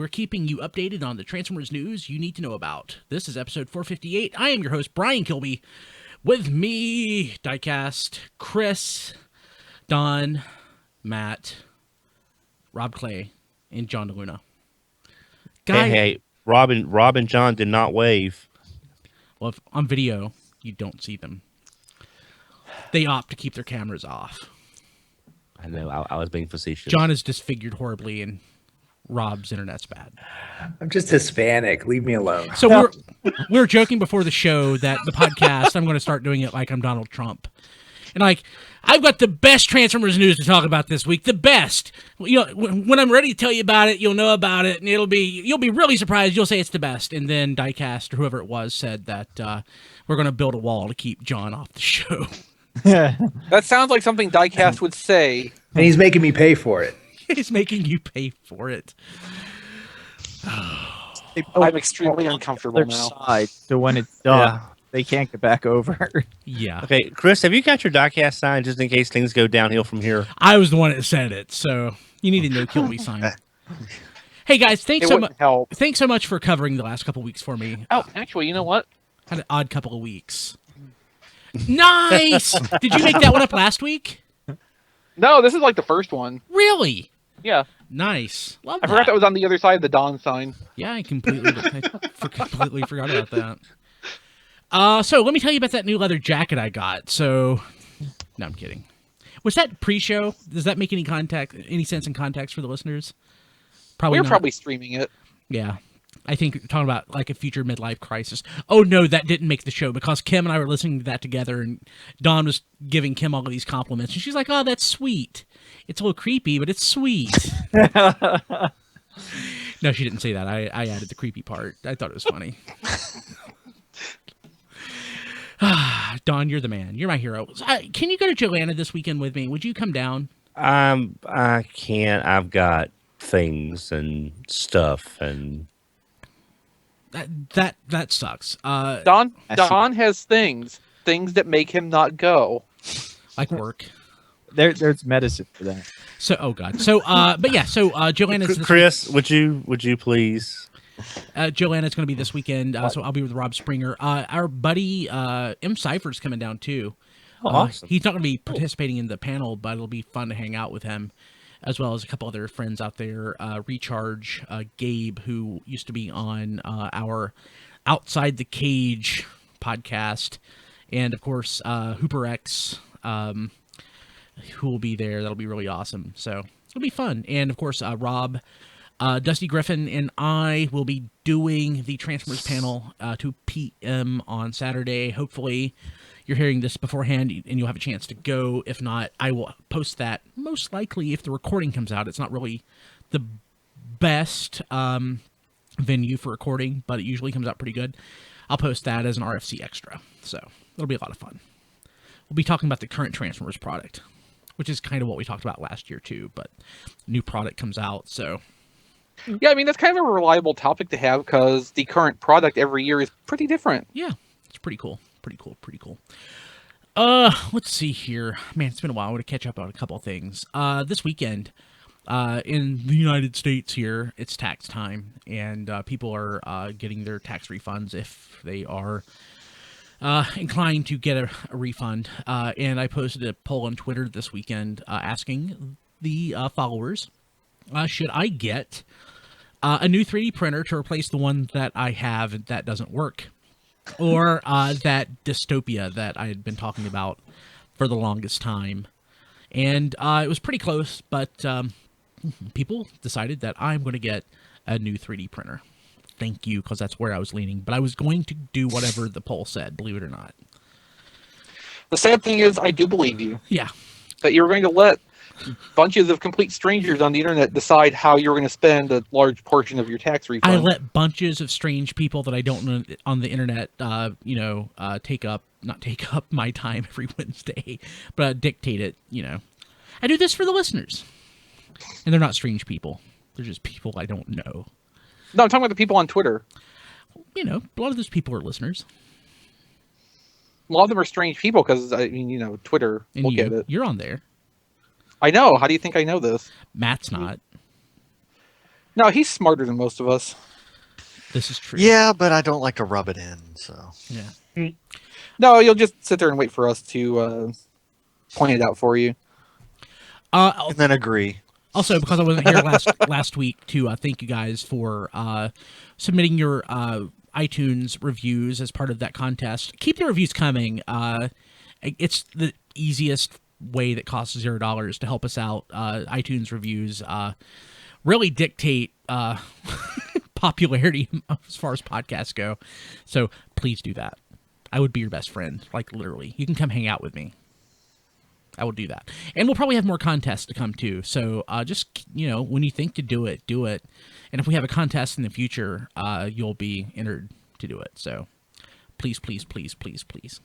We're keeping you updated on the Transformers news you need to know about. This is episode 458. I am your host, Brian Kilby. With me, Diecast, Chris, Don, Matt, Rob Clay, and John DeLuna. Hey, Rob and John did not wave. Well, if on video, you don't see them. They opt to keep their cameras off. I know, I was being facetious. John is disfigured horribly, and Rob's internet's bad. I'm just Hispanic. Leave me alone. So we were joking before the show that the podcast, I'm going to start doing it like I'm Donald Trump. And like, I've got the best Transformers news to talk about this week. The best. You know, when I'm ready to tell you about it, you'll know about it, and you'll be really surprised. You'll say it's the best. And then Diecast, or whoever it was, said that we're going to build a wall to keep John off the show. That sounds like something Diecast would say. And he's making me pay for it. He's making you pay for it. I'm extremely uncomfortable now. Side, so when it's done, they can't get back over. Yeah. Okay, Chris, have you got your diecast sign just in case things go downhill from here? I was the one that said it, so you need a no kill me sign. Hey guys, thanks so much for covering the last couple weeks for me. Oh, actually, you know what? Had an odd couple of weeks. Nice. Did you make that one up last week? No, this is like the first one. Really? Yeah. Nice. Love I forgot that was on the other side of the Dawn sign. Yeah, I completely forgot about that. So let me tell you about that new leather jacket I got. So, no, I'm kidding. Was that pre-show? Does that make any sense in context for the listeners? Probably. We're probably streaming it. Yeah. I think you're talking about like a future midlife crisis. Oh no, that didn't make the show because Kim and I were listening to that together, and Dawn was giving Kim all of these compliments, and she's like, "Oh, that's sweet. It's a little creepy, but it's sweet." No, she didn't say that. I added the creepy part. I thought it was funny. Dawn, you're the man. You're my hero. Can you go to JoeLanta this weekend with me? Would you come down? I can't. I've got things and stuff and. That sucks. Don has things that make him not go. Like work. There's medicine for that. So, oh god. So, but yeah. So, JoeLanta's Chris, would you please? JoeLanta's going to be this weekend. So I'll be with Rob Springer. Our buddy M. Cypher's coming down too. Awesome. He's not going to be participating in the panel, but it'll be fun to hang out with him, as well as a couple other friends out there. Recharge, Gabe, who used to be on our Outside the Cage podcast, and of course Hooper X, who will be there. That'll be really awesome. So it'll be fun. And of course Rob, Dusty Griffin, and I will be doing the Transformers panel 2 p.m. on Saturday. Hopefully you're hearing this beforehand and you'll have a chance to go. If not, I will post that most likely if the recording comes out. It's not really the best venue for recording, but it usually comes out pretty good. I'll post that as an RFC extra. So it'll be a lot of fun. We'll be talking about the current Transformers product, which is kind of what we talked about last year too, but new product comes out. So yeah, I mean, that's kind of a reliable topic to have because the current product every year is pretty different. Yeah, it's pretty cool. Pretty cool. Let's see here. Man, it's been a while. I want to catch up on a couple of things. This weekend, in the United States here, it's tax time, and people are getting their tax refunds if they are inclined to get a refund. And I posted a poll on Twitter this weekend asking the followers, should I get a new 3D printer to replace the one that I have that doesn't work? Or that dystopia that I had been talking about for the longest time. And it was pretty close, but people decided that I'm going to get a new 3D printer. Thank you, because that's where I was leaning. But I was going to do whatever the poll said, believe it or not. The sad thing is, I do believe you. Yeah. That you were going to let bunches of complete strangers on the internet decide how you're going to spend a large portion of your tax refund. I let bunches of strange people that I don't know on the internet, not take up my time every Wednesday, but dictate it, I do this for the listeners. And they're not strange people. They're just people I don't know. No, I'm talking about the people on Twitter. A lot of those people are listeners. A lot of them are strange people because, Twitter, And look at it. You're on there. I know. How do you think I know this? Matt's not. No, he's smarter than most of us. This is true. Yeah, but I don't like to rub it in. So Yeah. No, you'll just sit there and wait for us to point it out for you. and then agree. Also, because I wasn't here last week to thank you guys for submitting your iTunes reviews as part of that contest. Keep the reviews coming. It's the easiest way that costs $0 to help us out. iTunes reviews really dictate popularity as far as podcasts go. So please do that. I would be your best friend, like literally. You can come hang out with me. I will do that. And we'll probably have more contests to come too. So just, when you think to do it, do it. And if we have a contest in the future, you'll be entered to do it. So please, please, please, please, please.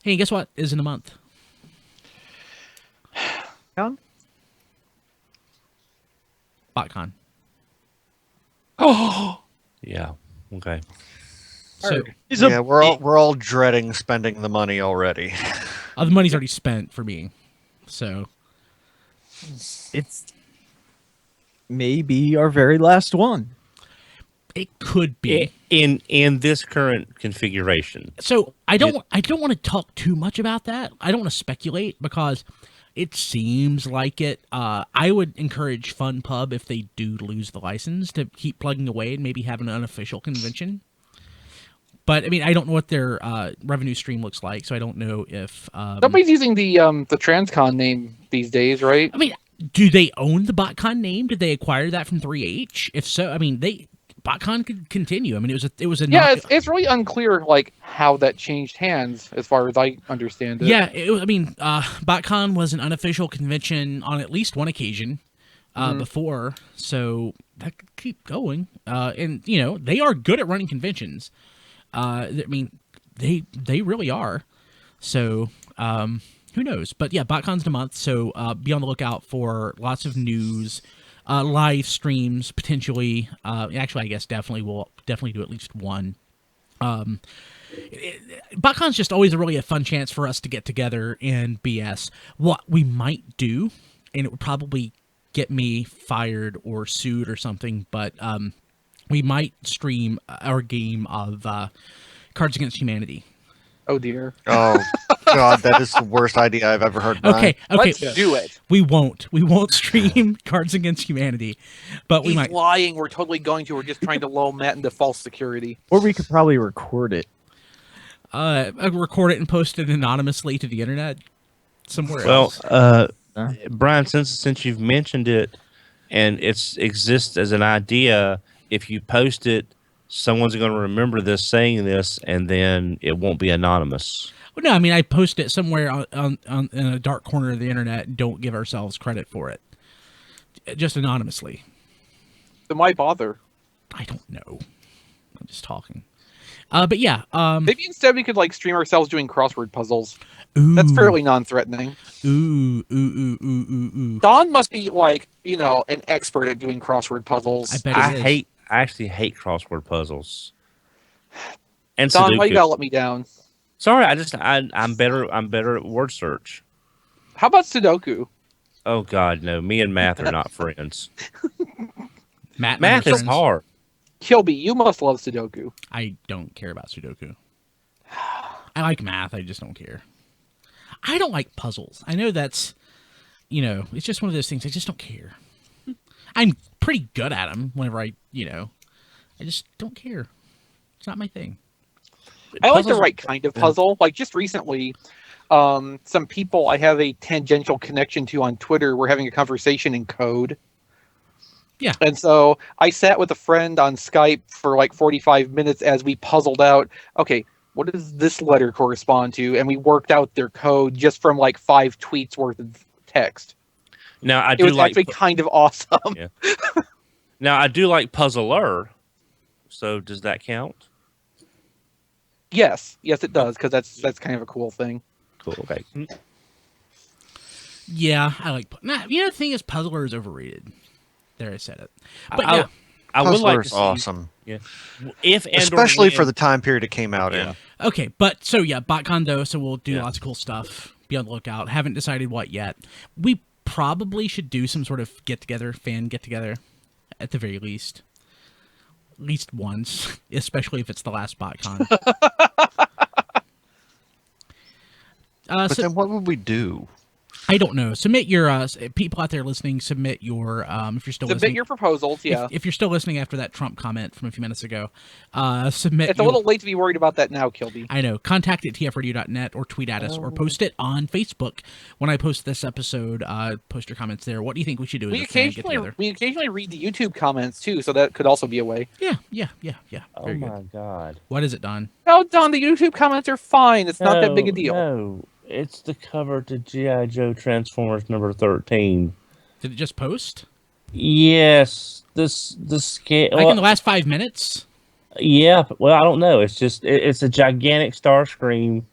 Hey, guess what? Is in a month. Con? BotCon. Oh, Yeah. Okay. So Yeah, we're all dreading spending the money already. the money's already spent for me. So It's maybe our very last one. it could be. In this current configuration. So I don't want to talk too much about that. I don't want to speculate because it seems like it. I would encourage FunPub, if they do lose the license, to keep plugging away and maybe have an unofficial convention. But I mean, I don't know what their revenue stream looks like, so I don't know if nobody's using the Transcon name these days, right? I mean, do they own the BotCon name? Did they acquire that from 3H? If so, I mean, BotCon could continue. I mean, it was a Yeah, it's really unclear like how that changed hands, as far as I understand it. Yeah, BotCon was an unofficial convention on at least one occasion before, so that could keep going. And they are good at running conventions. I mean, they really are. So who knows? But yeah, BotCon's in a month, so be on the lookout for lots of news, live streams potentially. Actually, I guess we'll definitely do at least one. BotCon's just always really a fun chance for us to get together and BS. What we might do, and it would probably get me fired or sued or something, but we might stream our game of Cards Against Humanity. Oh dear. Oh God, that is the worst idea I've ever heard. Brian. Okay, Let's do it. We won't stream Cards Against Humanity, but we He's might. lying. We're totally going to. We're just trying to lull Matt into false security. Or we could probably record it. Record it and post it anonymously to the internet somewhere Well, else. Brian, since you've mentioned it, and it exists as an idea, if you post it, someone's going to remember this saying this, and then it won't be anonymous. Well, no, I mean, I post it somewhere on in a dark corner of the internet and don't give ourselves credit for it. Just anonymously. Then why bother? I don't know. I'm just talking. But yeah. Maybe instead we could like stream ourselves doing crossword puzzles. Ooh, That's fairly non-threatening. Ooh. Don must be like, an expert at doing crossword puzzles. I bet it is. I actually hate crossword puzzles. And Don, why you Sudoku. gotta let me down? Sorry, I'm better at word search. How about Sudoku? Oh God, no! Me and math are not friends. Math Math is hard. Kilby, you must love Sudoku. I don't care about Sudoku. I like math. I just don't care. I don't like puzzles. I know that's, it's just one of those things. I just don't care. I'm pretty good at them whenever I just don't care. It's not my thing. I like the Puzzles- right kind of puzzle. Like just recently, some people I have a tangential connection to on Twitter were having a conversation in code. Yeah. And so I sat with a friend on Skype for like 45 minutes as we puzzled out, okay, what does this letter correspond to? And we worked out their code just from like 5 tweets worth of text. Now I It do was like. actually kind of awesome. Yeah. Now I do like Puzzler. So does that count? Yes, it does, because that's kind of a cool thing. Cool. Okay. Yeah, I like. The thing is, Puzzler is overrated. There, I said it. But I, yeah, I would like to Puzzler's see, awesome, Yeah. If and or especially when- for the time period it came out in. okay. But so yeah, BotCon though. So we'll do Yeah. lots of cool stuff. Be on the lookout. Haven't decided what yet. We probably should do some sort of fan get together, at the very least. At least once, especially if it's the last BotCon. But then what would we do? I don't know. Submit your people out there listening. Submit your if you're still Submit listening. your proposals. Yeah, If you're still listening after that Trump comment from a few minutes ago, submit. it's a little late to be worried about that now, Kilby. I know. Contact at tfradio.net or tweet at us or post it on Facebook. When I post this episode, post your comments there. What do you think we should do as a fan get together? We occasionally read the YouTube comments too, so that could also be a way. Yeah. Oh Very my good. God. What is it, Don? No, Don, the YouTube comments are fine. It's not that big a deal. No, it's the cover to G.I. Joe Transformers number 13. Did it just post? Yes, the scale. Like in the last 5 minutes? Yeah, well, I don't know. It's just it's a gigantic Starscream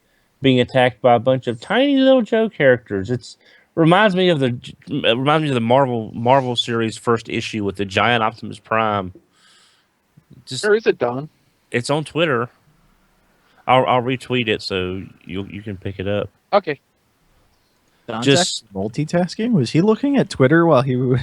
being attacked by a bunch of tiny little Joe characters. It's reminds me of the Marvel series first issue with the giant Optimus Prime. Just Where is it, Don? it's on Twitter. I'll retweet it so you can pick it up. Okay. Don's Just- actually multitasking. Was he looking at Twitter while he was?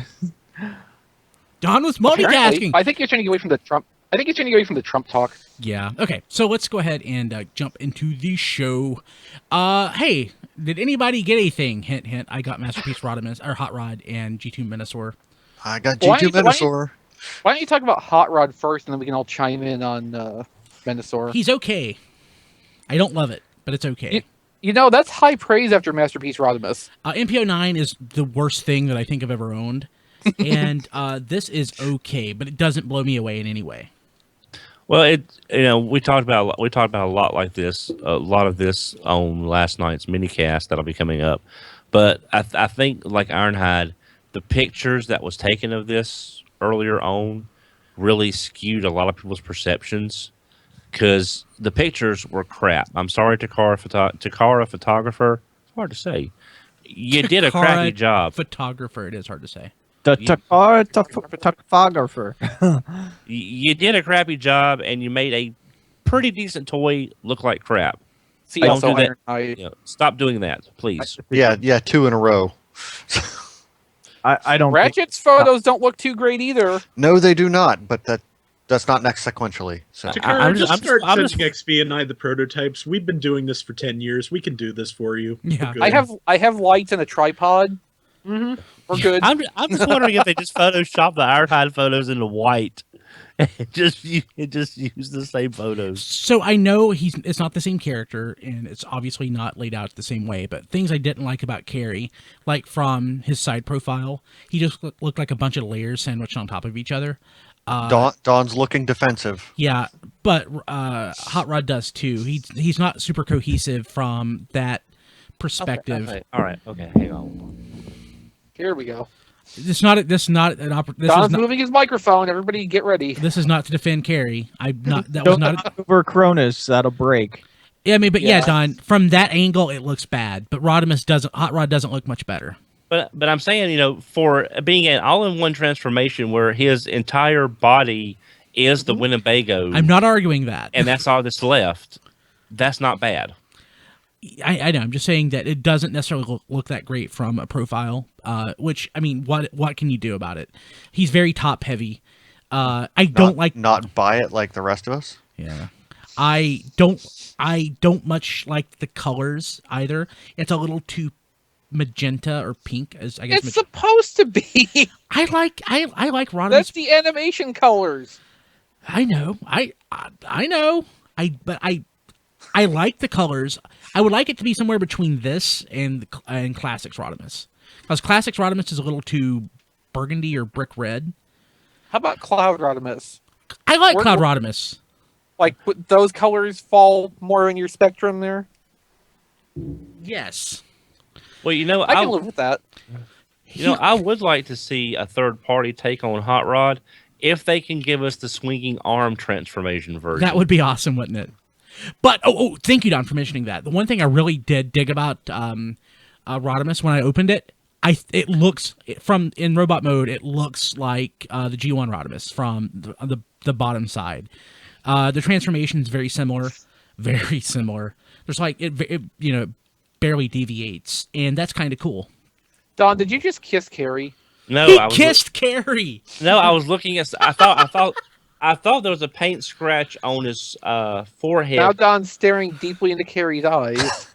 Don was Apparently, multitasking. I think he's trying to get away from the Trump. I think he's trying to get away from the Trump talk. Yeah. Okay. So let's go ahead and jump into the show. Hey, did anybody get anything? Hint, hint. I got Masterpiece Rodimus or Hot Rod and G2 Menasor. I got Why- G2 Menasor. Why don't you talk about Hot Rod first, and then we can all chime in on Menasor. He's okay. I don't love it, but it's okay. You know, that's high praise after Masterpiece Rodimus. MPO9 is the worst thing that I think I've ever owned, and this is okay, but it doesn't blow me away in any way. Well, we talked about a lot like this, a lot of this on last night's minicast that'll be coming up. But I think like Ironhide, the pictures that was taken of this earlier on really skewed a lot of people's perceptions because the pictures were crap. I'm sorry, Takara photographer. It's hard to say. You did a crappy job. Photographer, it is hard to say. The photographer. You did a crappy job, and you made a pretty decent toy look like crap. See, Don't also do that. Ironhide. You know, stop doing that, please. Yeah, 2 in a row. I don't. Ratchet's photos don't look too great either. No, they do not, but that's not next sequentially. So Takara, I'm just just- start I'm sending XP and I the prototypes. We've been doing this for 10 years. We can do this for you. Yeah. We're good. I have lights and a tripod. Mm-hmm. We're good. I'm just wondering if they just photoshopped the Ironhide photos into white and just use the same photos. So I know it's not the same character, and it's obviously not laid out the same way, but things I didn't like about Carrie, like from his side profile, he just looked like a bunch of layers sandwiched on top of each other. Dawn's looking defensive. Yeah, but Hot Rod does too. He's not super cohesive from that perspective. Okay. All right. Okay. Hang on. Here we go. This is not an Don's moving his microphone. Everybody get ready. This is not to defend Carrie. I'm not. That was not. Over Cronus. That'll break. Yeah, I mean, but yeah, Yeah. Don. From that angle, it looks bad. But Hot Rod doesn't look much better. But I'm saying, for being an all-in-one transformation where his entire body is the Winnebago, I'm not arguing that. and that's all that's left. That's not bad. I know. I'm just saying that it doesn't necessarily look that great from a profile. Which I mean, what can you do about it? He's very top heavy. I don't like not buy it like the rest of us. Yeah. I don't much like the colors either. It's a little too magenta or pink, as I guess. It's supposed to be. I like Rodimus. That's the animation colors. I know. I know. But I like the colors. I would like it to be somewhere between this and Classics Rodimus. Because Classics Rodimus is a little too burgundy or brick red. How about Cloud Rodimus? I like Where- Cloud Rodimus. Like, would those colors fall more in your spectrum there? Yes. Well, I can live with that. I would like to see a third-party take on Hot Rod if they can give us the swinging arm transformation version. That would be awesome, wouldn't it? But thank you, Don, for mentioning that. The one thing I really did dig about Rodimus when I opened it, it looks in robot mode. It looks like the G1 Rodimus from the bottom side. The transformation is very similar. There's like it barely deviates, and that's kind of cool. Don, did you just kiss Carrie? No, He I was kissed Carrie. no, I was looking at. I thought there was a paint scratch on his forehead. Now Don's staring deeply into Carrie's eyes.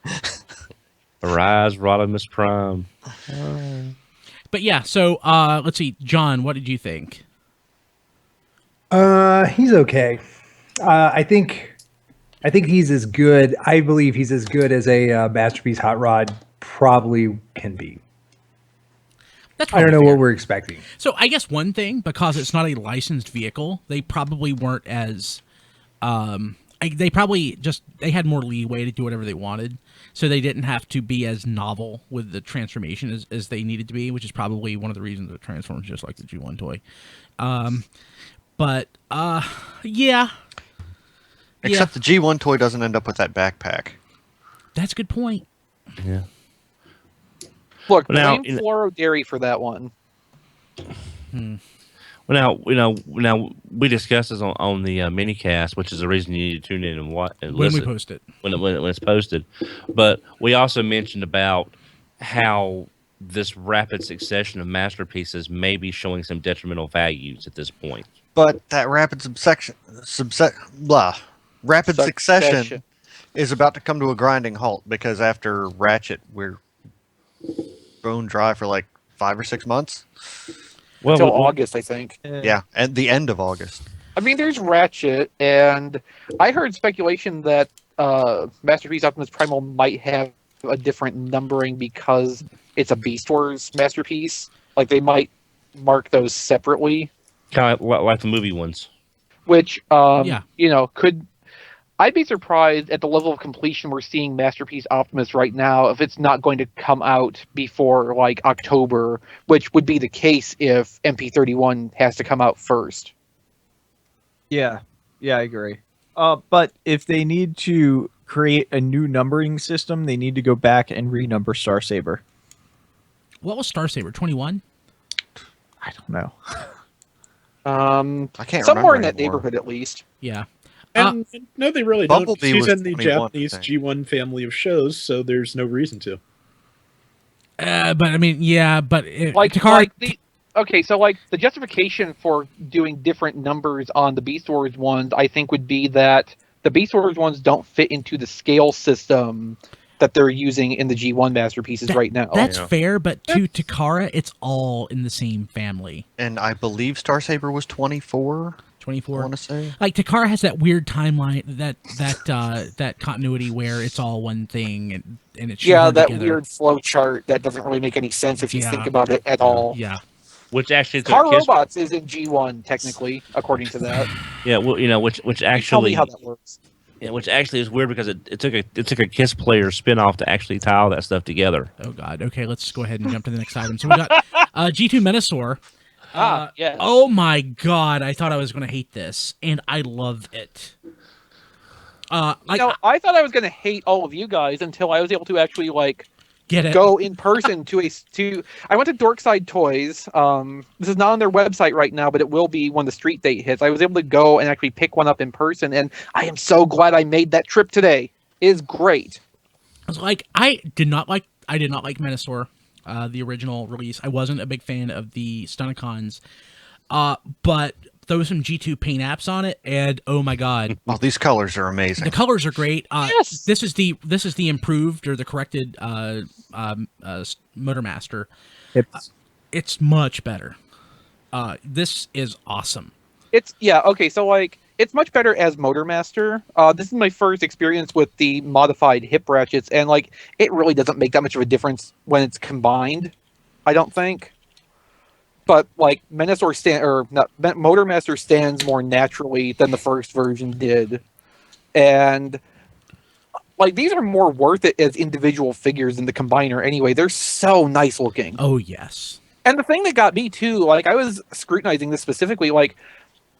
Arise, Rodimus Prime. But yeah, so let's see, John, what did you think? He's okay. I think he's as good. I believe he's as good as a Masterpiece Hot Rod probably can be. That's I don't know probably fair. what we're expecting. So I guess one thing, because it's not a licensed vehicle, they probably weren't as they had more leeway to do whatever they wanted, so they didn't have to be as novel with the transformation as they needed to be, which is probably one of the reasons it transforms just like the G1 toy. Yeah. Except the G1 toy doesn't end up with that backpack. That's a good point. Yeah. Look, Now, blame Fluoro Dairy for that one. Well, now we discussed this on the minicast, which is the reason you need to tune in and When listen we post it. when it's posted. But we also mentioned about how this rapid succession of masterpieces may be showing some detrimental values at this point. But that rapid succession is about to come to a grinding halt because after Ratchet, we're bone dry for like 5 or 6 months. Well, Until August, I think. Yeah, at the end of August. I mean, there's Ratchet, and I heard speculation that Masterpiece Optimus Primal might have a different numbering because it's a Beast Wars masterpiece. Like, they might mark those separately. kind of like the movie ones. Which, Yeah. could... I'd be surprised at the level of completion we're seeing Masterpiece Optimus right now if it's not going to come out before, like, October, which would be the case if MP31 has to come out first. Yeah, I agree. But if they need to create a new numbering system, they need to go back and renumber Star Saber. What was Star Saber? 21? I don't know. I can't Somewhere remember in that anymore. neighborhood, at least. Yeah. And no, they really don't. 'Cause Bumblebee he's was in the 21, Japanese I think. G1 family of shows, so there's no reason to. But I mean, yeah, but Takara... the justification for doing different numbers on the Beast Wars ones, I think, would be that the Beast Wars ones don't fit into the scale system that they're using in the G1 masterpieces right now. That's fair, but to Takara, it's all in the same family. And I believe Star Saber was 24. 24. I want to say. Like, Takara has that weird timeline, that continuity where it's all one thing and it's Yeah, shoehorned that together. weird flow chart that doesn't really make any sense if you Yeah. think about it at all. Yeah. Which actually Car took Kiss- Robots is in G1 technically, according to that. Yeah, well, which Tell me actually how that works. which actually is weird because it took a Kiss Player spinoff to actually tie all that stuff together. Oh, God. Okay, let's go ahead and jump to the next item. So we got G2 Menasor. Yes. Oh, my God. I thought I was going to hate this, and I love it. I thought I was going to hate all of you guys until I was able to actually, get it. go in person to I went to Dorkside Toys. This is not on their website right now, but it will be when the street date hits. I was able to go and actually pick one up in person, and I am so glad I made that trip today. It is great. I was like, I did not like Menasor, the original release. I wasn't a big fan of the Stunticons, but throw some G2 paint apps on it, and oh my God, Oh, these colors are amazing. the colors are great. Yes! This is the improved or the corrected Motormaster. It's much better. This is awesome. It's much better as Motormaster. This is my first experience with the modified hip ratchets, and it really doesn't make that much of a difference when it's combined, I don't think. But Motormaster stands more naturally than the first version did, and these are more worth it as individual figures than the Combiner. Anyway, they're so nice looking. Oh yes. And the thing that got me too, I was scrutinizing this specifically,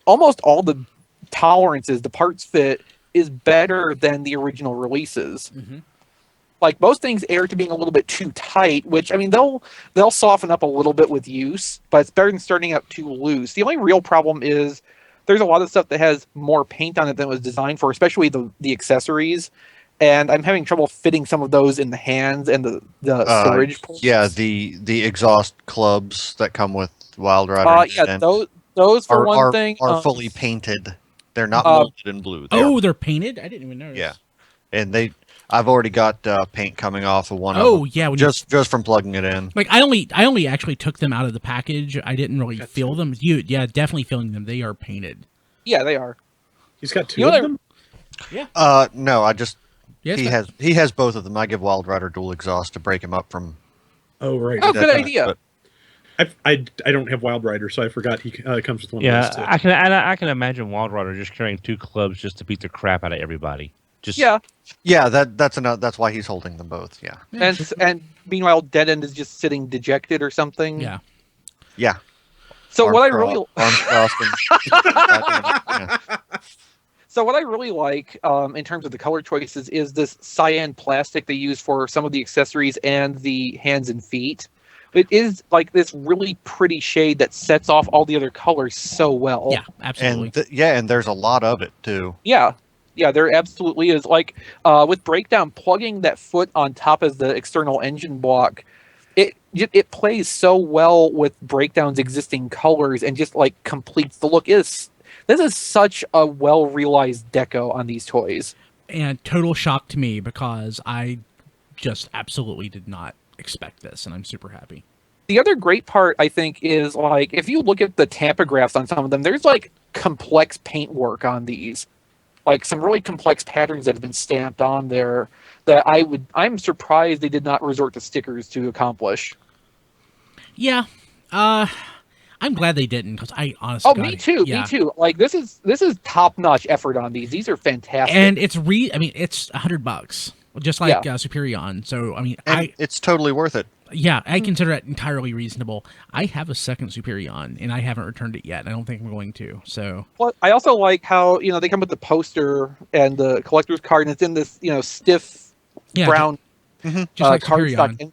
almost all the tolerances, the parts fit is better than the original releases. Mm-hmm. Most things err to being a little bit too tight, which, I mean, they'll soften up a little bit with use, but it's better than starting out too loose. The only real problem is there's a lot of stuff that has more paint on it than it was designed for, especially the accessories. and I'm having trouble fitting some of those in the hands and the storage ports. Yeah, the exhaust clubs that come with Wild Rider. Yeah, and those for are, one are, thing are fully painted. They're not uh, molded in blue. They're painted. I didn't even notice. Yeah, and I've already got paint coming off of one of them. Yeah, just from plugging it in. Like I only actually took them out of the package. I didn't really feel them. Definitely feeling them. They are painted. Yeah, they are. He's got two of them. No, I just Yes, he has both of them. I give Wild Rider dual exhaust to break him up from. Oh right. Oh, good idea. I don't have Wild Rider, so I forgot he comes with one Yeah, of those too. I can imagine Wild Rider just carrying 2 clubs just to beat the crap out of everybody. Just Yeah, that's why he's holding them both. Yeah. And meanwhile, Dead End is just sitting dejected or something. Yeah. Yeah. So Arms what I crossed- really arms crossed and- yeah. So what I really like in terms of the color choices is this cyan plastic they use for some of the accessories and the hands and feet. It is like this really pretty shade that sets off all the other colors so well. Yeah, absolutely. And there's a lot of it too. Yeah, there absolutely is. Like with Breakdown, plugging that foot on top of the external engine block, it plays so well with Breakdown's existing colors and just like completes the look. This is such a well realized deco on these toys. And total shock to me because I just absolutely did not expect this, and I'm super happy. The other great part, I think, is like if you look at the tapographs on some of them, there's like complex paint work on these, like some really complex patterns that have been stamped on there that I'm surprised they did not resort to stickers to accomplish. Yeah, I'm glad they didn't because I honestly. Me too. Like this is top notch effort on these. These are fantastic, and it's it's $100, just like Superion. So I mean, it's totally worth it. Yeah, I consider it entirely reasonable. I have a second Superion, and I haven't returned it yet. I don't think I'm going to. So, well, I also like how they come with the poster and the collector's card, and it's in this stiff brown just like cardstock. And,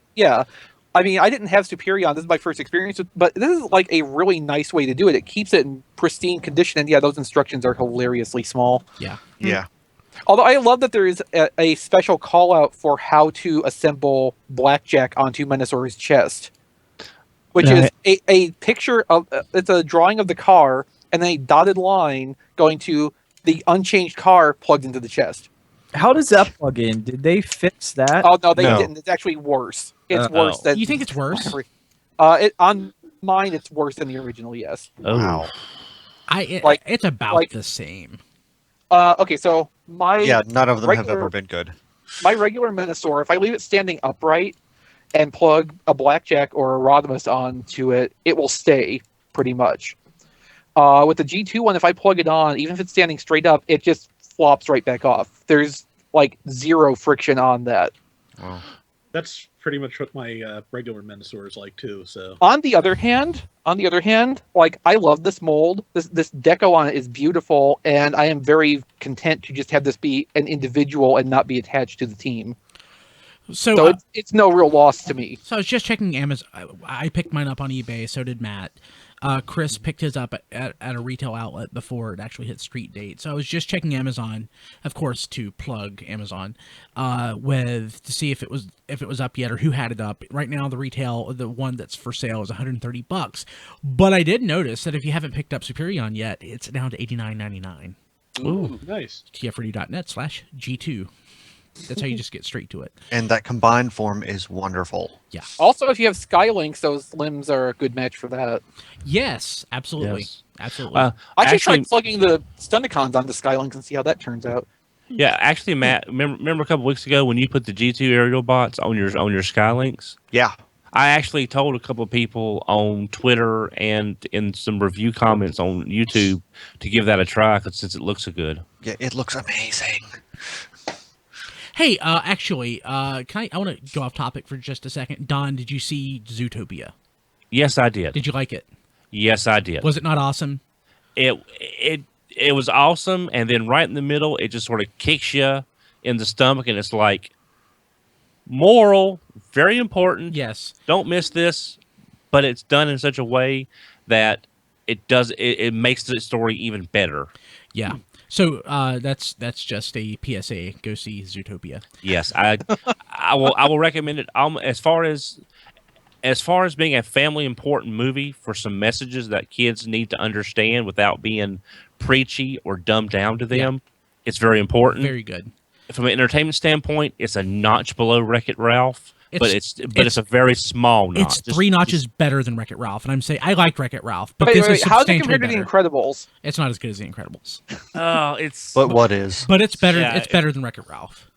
I mean, I didn't have Superion. This is my first experience, but this is like a really nice way to do it. It keeps it in pristine condition, and those instructions are hilariously small. Yeah. Although I love that there is a special call out for how to assemble Blackjack onto Menasor's chest, which is a picture of it's a drawing of the car and then a dotted line going to the unchanged car plugged into the chest. How does that plug in? Did they fix that? Oh no, they didn't. It's actually worse. It's worse than you think it's worse. On mine, it's worse than the original. Yes. Oh. Wow. It's about the same. Okay, so none of them have ever been good. My regular Menasor, if I leave it standing upright and plug a Blackjack or a Rodimus onto it, it will stay pretty much. With the G2 one, if I plug it on, even if it's standing straight up, it just flops right back off. There's like zero friction on that. Wow. That's pretty much what my regular Menasor is like too. So on the other hand, like I love this mold. This deco on it is beautiful, and I am very content to just have this be an individual and not be attached to the team. So it's no real loss to me. So I was just checking Amazon. I picked mine up on eBay. So did Matt. Chris picked his up at a retail outlet before it actually hit street date. So I was just checking Amazon, of course, to plug Amazon, to see if it was up yet or who had it up. Right now, the one that's for sale is $130. But I did notice that if you haven't picked up Superion yet, it's down to $89.99. Ooh, nice. TFRD.net/G2. That's how you just get straight to it. And that combined form is wonderful. Yeah. Also, if you have Skylinks, those limbs are a good match for that. Yes, absolutely. Yes. Absolutely. I should try plugging the Stunticons onto Skylinks and see how that turns out. Yeah, actually, Matt, remember a couple weeks ago when you put the G2 aerial bots on your Skylinks? Yeah. I actually told a couple of people on Twitter and in some review comments on YouTube to give that a try since it looks so good. Yeah, it looks amazing. Hey, actually, I want to go off topic for just a second. Don, did you see Zootopia? Yes, I did. Did you like it? Yes, I did. Was it not awesome? It was awesome, and then right in the middle, it just sort of kicks you in the stomach, and it's like, moral, very important. Yes. Don't miss this, but it's done in such a way that it makes the story even better. Yeah. So that's just a PSA. Go see Zootopia. Yes, I will recommend it. As far as being a family important movie for some messages that kids need to understand without being preachy or dumbed down to them, it's very important. Very good. From an entertainment standpoint, it's a notch below Wreck-It Ralph, but it's a very small notch. It's 3 notches better than Wreck-It Ralph, and I'm saying I liked Wreck-It Ralph, but Wait, this is how's it substantially compared to better. The Incredibles? It's not as good as The Incredibles, But what is? but it's better. Yeah, it's better than Wreck-It Ralph.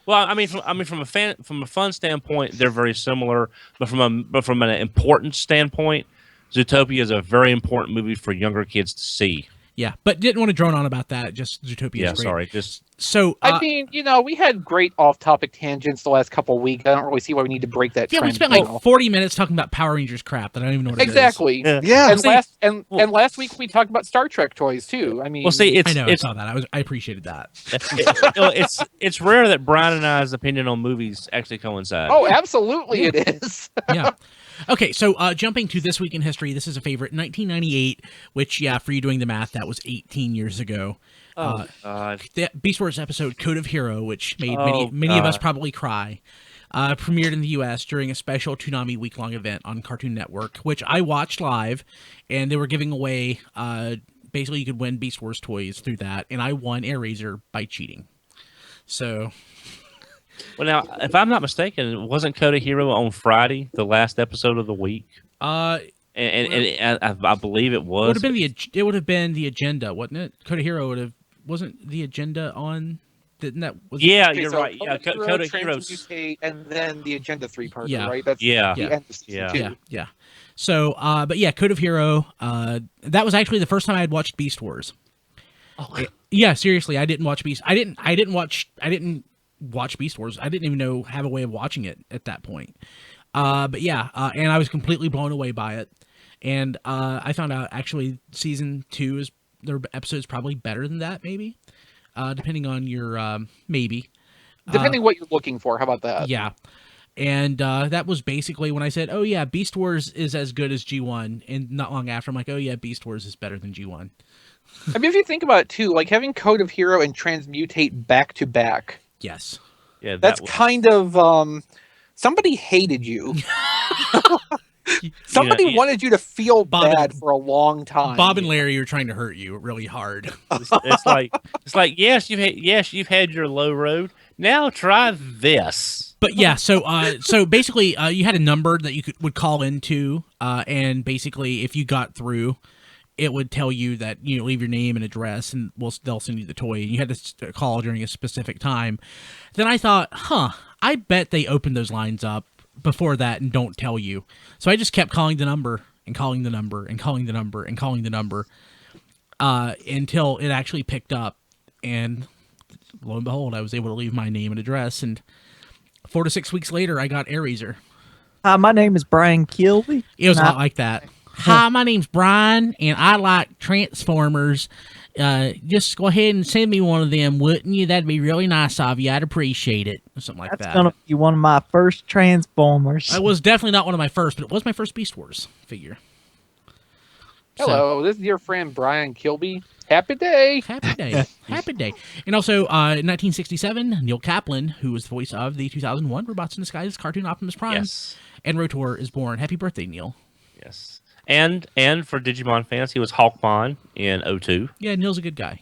Well, I mean, from a fun standpoint, they're very similar, but from an importance standpoint, Zootopia is a very important movie for younger kids to see. Yeah, but didn't want to drone on about that. Just Zootopia Yeah, is great. sorry, just So I mean, we had great off-topic tangents the last couple of weeks. I don't really see why we need to break that yeah, trend. we spent like 40 minutes talking about Power Rangers crap that I don't even know what it is. Exactly. Yeah. And last week we talked about Star Trek toys too. I mean, well, see, I know. I it's saw that. I appreciated that. it's rare that Brian and I's opinion on movies actually coincide. oh, absolutely, it is. Yeah. Okay, so jumping to This Week in History, this is a favorite. 1998, which, yeah, for you doing the math, that was 18 years ago. God. The Beast Wars episode Code of Hero, which made Oh, many of us God. probably cry, premiered in the U.S. during a special Toonami week-long event on Cartoon Network, which I watched live, and they were giving away, basically you could win Beast Wars toys through that, and I won AirRaiser by cheating. So... Well, now, if I'm not mistaken, wasn't Code of Hero on Friday, the last episode of the week? And I believe it was. It would have been the agenda, wasn't it? Code of Hero wasn't the agenda on. Didn't that? Yeah, Okay, you're so right. Yeah, Code Code of Heroes. Transmutate, and then the Agenda 3-parter, Yeah. right? That's Yeah. the end of season two. Yeah. So, but yeah, Code of Hero. That was actually the first time I had watched Beast Wars. Oh, Yeah, seriously, I didn't watch Beast. I didn't watch Beast Wars. I didn't even have a way of watching it at that point. But yeah, and I was completely blown away by it. And I found out actually season 2 is their episode's probably better than that, maybe, depending on your maybe. Depending what you're looking for. How about that? Yeah. And that was basically when I said, oh, yeah, Beast Wars is as good as G1. And not long after, I'm like, oh, yeah, Beast Wars is better than G1. I mean, if you think about it, too, like having Code of Hero and Transmutate back-to-back, Yes. Yeah, that's kind of... somebody hated you. Somebody wanted you to feel bad for a long time. Bob and Larry are trying to hurt you really hard. it's like yes, you've had your low road. Now try this. But yeah, so basically, you had a number that you would call into, and basically, if you got through, it would tell you that leave your name and address, and they'll send you the toy. And you had to call during a specific time. Then I thought, I bet they opened those lines up before that and don't tell you. So I just kept calling the number and calling the number and calling the number and calling the number until it actually picked up. And lo and behold, I was able to leave my name and address. And 4 to 6 weeks later, I got AirRaiser. Hi, my name is Brian Kilby. It was a lot like that. Hi, my name's Brian, and I like Transformers. Just go ahead and send me one of them, wouldn't you? That'd be really nice of you. I'd appreciate it. Or something like That's that. gonna be one of my first Transformers. It was definitely not one of my first, but it was my first Beast Wars figure. Hello, this is your friend Brian Kilby. Happy day. Happy day. Happy day. And also, in 1967, Neil Kaplan, who was the voice of the 2001 Robots in Disguise cartoon Optimus Prime, Yes. and Rotor is born. Happy birthday, Neil. Yes. And for Digimon fans, he was Hawkmon in 02. Yeah, Neil's a good guy.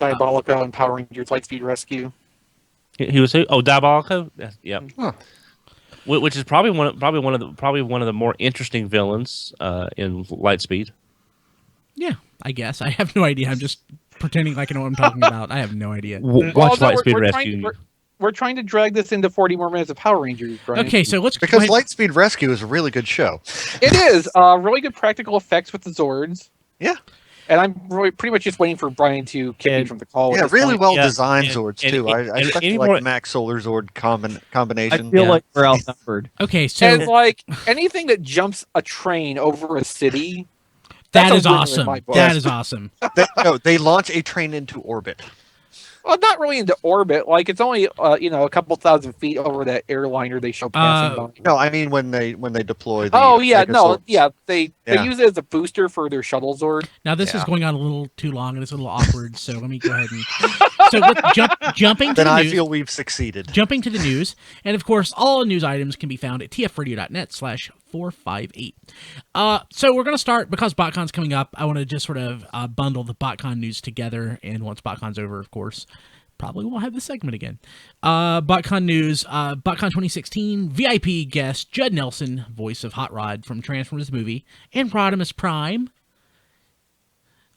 Diabolico and Power Rangers Lightspeed Rescue. He was who? Oh, Diabolico. Yep. Huh. Which is probably one of the more interesting villains in Lightspeed. Yeah, I guess. I have no idea. I'm just pretending like I know what I'm talking about. I have no idea. Watch Well, no, Lightspeed we're Rescue. We're trying to drag this into 40 more minutes of Power Rangers, Brian. Okay, so let's Because go ahead- Lightspeed Rescue is a really good show. It is really good practical effects with the Zords. Yeah. And I'm really pretty much just waiting for Brian to kick me And- from the call. at Yeah, this really point. well Yeah, designed and- Zords and- too. I and especially any like more- the Max Solar Zord I combination. feel Yeah. like we're outnumbered. Okay, so And like anything that jumps a train over a city, that that's a is winner in awesome. my book. That is awesome. They launch a train into orbit. Well, not really into orbit. Like it's only a couple thousand feet over that airliner they show passing by. No, I mean when they deploy the. Oh yeah, no, Megazords. yeah. They Yeah. use it as a booster for their shuttle Zord. Now this is Yeah. going on a little too long and it's a little awkward. So let me go ahead and jumping to Then the I news. feel we've succeeded. Jumping to the news, and of course, all news items can be found at tfradio.net/458. So we're going to start, because BotCon's coming up, I want to just sort of bundle the BotCon news together, and once BotCon's over, of course, probably won't have this segment again. BotCon news, BotCon 2016, VIP guest Judd Nelson, voice of Hot Rod from Transformers the movie, and Rodimus Prime.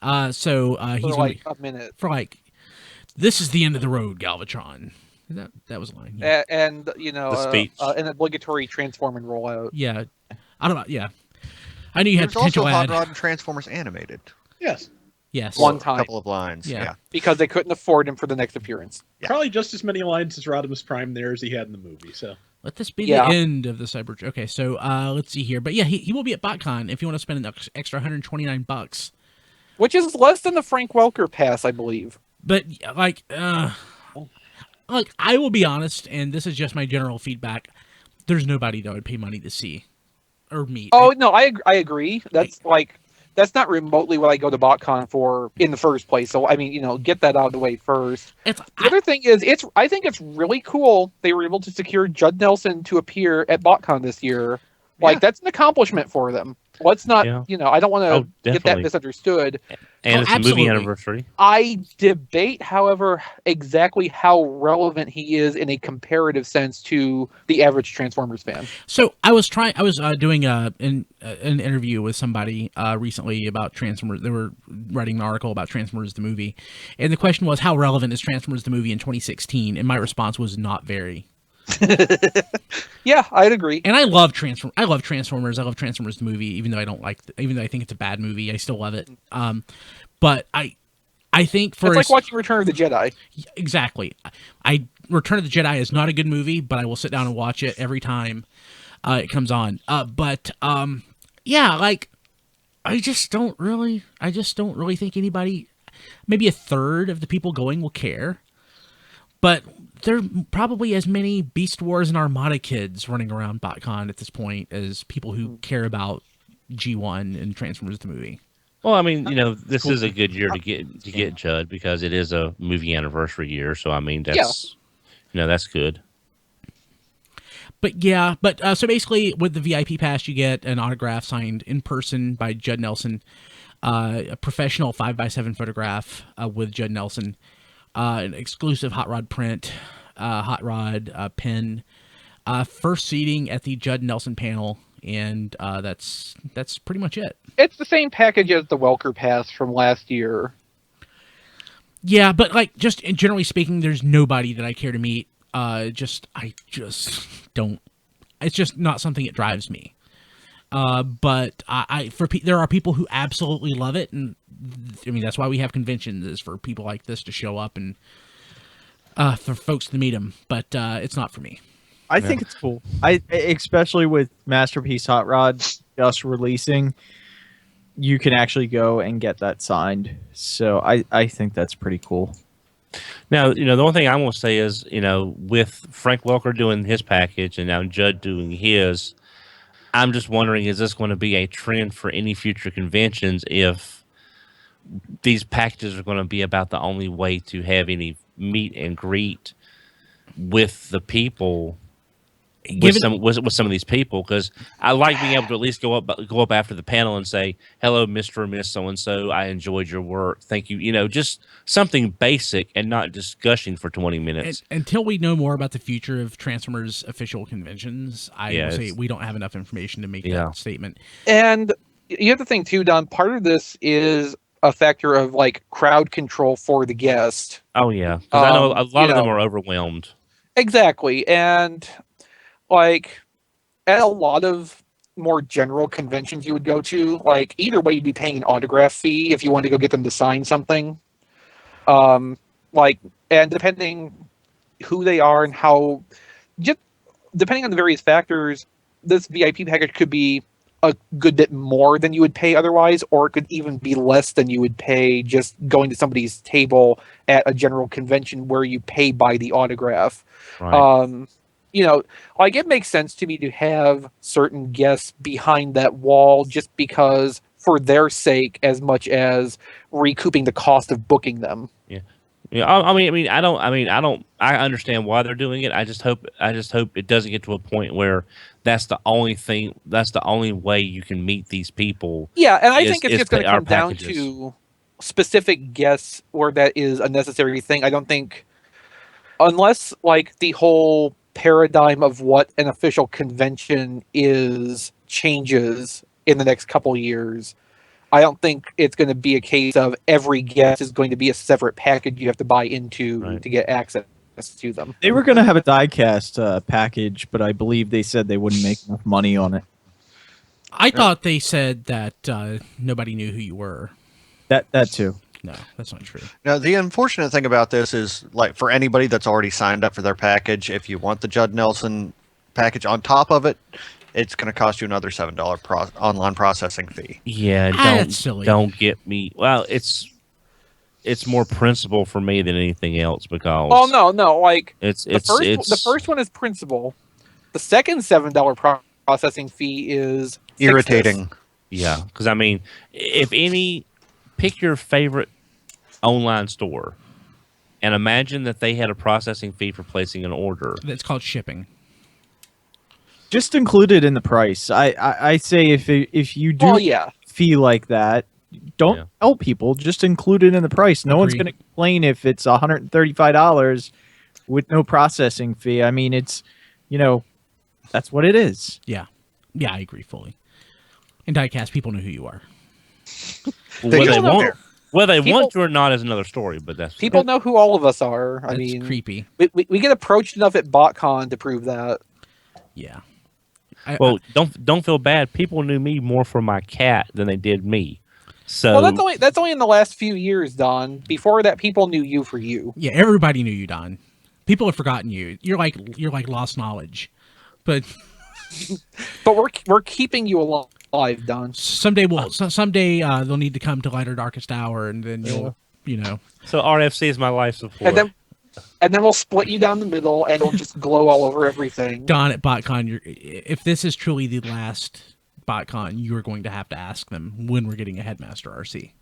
He's For gonna like be, a minute. for like, this is the end of the road, Galvatron. That was a line. Yeah. And The speech. an obligatory transform and rollout. Yeah, I don't know. Yeah, I knew you had There's also potential Hot ad. Rod and Transformers animated. Yes. Yes. One A time. couple of lines. Yeah. Yeah. Because they couldn't afford him for the next appearance. Yeah. Probably just as many lines as Rodimus Prime there as he had in the movie. So Let this be Yeah. the end of the Cybertron. Okay, so let's see here. But yeah, he will be at BotCon if you want to spend an extra $129. Which is less than the Frank Welker pass, I believe. But like I will be honest, and this is just my general feedback. There's nobody that I would pay money to see or meet. Oh no, I agree. That's not remotely what I go to BotCon for in the first place. So I mean, get that out of the way first. It's, The other thing is, I think it's really cool they were able to secure Judd Nelson to appear at BotCon this year. Like that's an accomplishment for them. Let's not, Yeah. I don't want to Oh, get that definitely. misunderstood. And Oh, it's absolutely. a movie anniversary. I debate, however, exactly how relevant he is in a comparative sense to the average Transformers fan. So I was doing an interview with somebody recently about Transformers. They were writing an article about Transformers the movie, and the question was, how relevant is Transformers the movie in 2016? And my response was, not very. Yeah, I'd agree. And I love Transformers. I love Transformers the movie, even though I don't like, even though I think it's a bad movie, I still love it. But I think for It's like watching Return of the Jedi. exactly, Return of the Jedi is not a good movie, but I will sit down and watch it every time it comes on. Yeah, like I just don't really think anybody, maybe a third of the people going will care, but there are probably as many Beast Wars and Armada kids running around BotCon at this point as people who care about G1 and Transformers the movie. Well, I mean, this is a good year to get Judd, because it is a movie anniversary year. So I mean, that's that's good. But yeah, so basically with the VIP pass, you get an autograph signed in person by Judd Nelson, a professional 5x7 photograph with Judd Nelson, an exclusive Hot Rod print, Hot Rod pin, first seating at the Judd Nelson panel, and that's pretty much it. It's the same package as the Welker Pass from last year. Yeah, but like just generally speaking, there's nobody that I care to meet. I just don't. It's just not something that drives me. But there are people who absolutely love it, and I mean that's why we have conventions, is for people like this to show up and for folks to meet them. But it's not for me. I think it's cool. Especially with Masterpiece Hot Rod just releasing, you can actually go and get that signed. So I think that's pretty cool. Now, the one thing I want to say is, with Frank Welker doing his package and now Judd doing his, I'm just wondering, is this going to be a trend for any future conventions if these packages are going to be about the only way to have any meet and greet with the people, with some of these people? Because I like being able to at least go up after the panel and say, hello, Mr. or Miss so-and-so, I enjoyed your work, thank you. Just something basic and not just gushing for 20 minutes. Until we know more about the future of Transformers official conventions, I will say it's- we don't have enough information to make that statement. And you have to think too, Don, part of this is a factor of like crowd control for the guest. Oh, yeah. Because I know a lot of them are overwhelmed. Exactly. And like at a lot of more general conventions you would go to, like either way you'd be paying an autograph fee if you wanted to go get them to sign something. And depending who they are and how, just depending on the various factors, this VIP package could be a good bit more than you would pay otherwise, or it could even be less than you would pay just going to somebody's table at a general convention where you pay by the autograph. Right. Like it makes sense to me to have certain guests behind that wall just because for their sake, as much as recouping the cost of booking them. Yeah, I understand why they're doing it. I just hope it doesn't get to a point where that's the only thing. That's the only way you can meet these people. Yeah, and I is- think it's is just going to pay our come down packages. to specific guests where that is a necessary thing. I don't think, unless like the whole paradigm of what an official convention is changes in the next couple years, I don't think it's going to be a case of every guest is going to be a separate package you have to buy into Right. to get access to them. They were going to have a diecast package, but I believe they said they wouldn't make enough money on it. I thought they said that nobody knew who you were. That too. No, that's not true. Now, the unfortunate thing about this is, like, for anybody that's already signed up for their package, if you want the Judd Nelson package on top of it, it's going to cost you another $7 online processing fee. Yeah, That's silly. don't get me. Well, it's more principle for me than anything else because. Oh no! Like the first one is principal. The second $7 processing fee is Irritating. Yeah, because I mean, if any, pick your favorite online store, and imagine that they had a processing fee for placing an order. That's called shipping. Just include it in the price. I say if you do Well, yeah. fee like that, don't tell people. Just include it in the price. No one's Agreed. going to complain if it's $135 with no processing fee. I mean, it's that's what it is. Yeah, I agree fully. In diecast, people know who you are. Whether they People- want to or not is another story. But that's People know who all of us are. I That's mean, creepy. we get approached enough at BotCon to prove that. Yeah. Well, don't feel bad. People knew me more for my cat than they did me. So Well, that's only in the last few years, Don. Before that, people knew you for you. Yeah, everybody knew you, Don. People have forgotten you. You're like lost knowledge. But But we're keeping you alive, Don. someday they'll need to come to light or darkest hour, and then you'll So RFC is my life support. And then we'll split you down the middle, and it'll just glow all over everything. Don at BotCon. If this is truly the last BotCon, you are going to have to ask them when we're getting a Headmaster RC.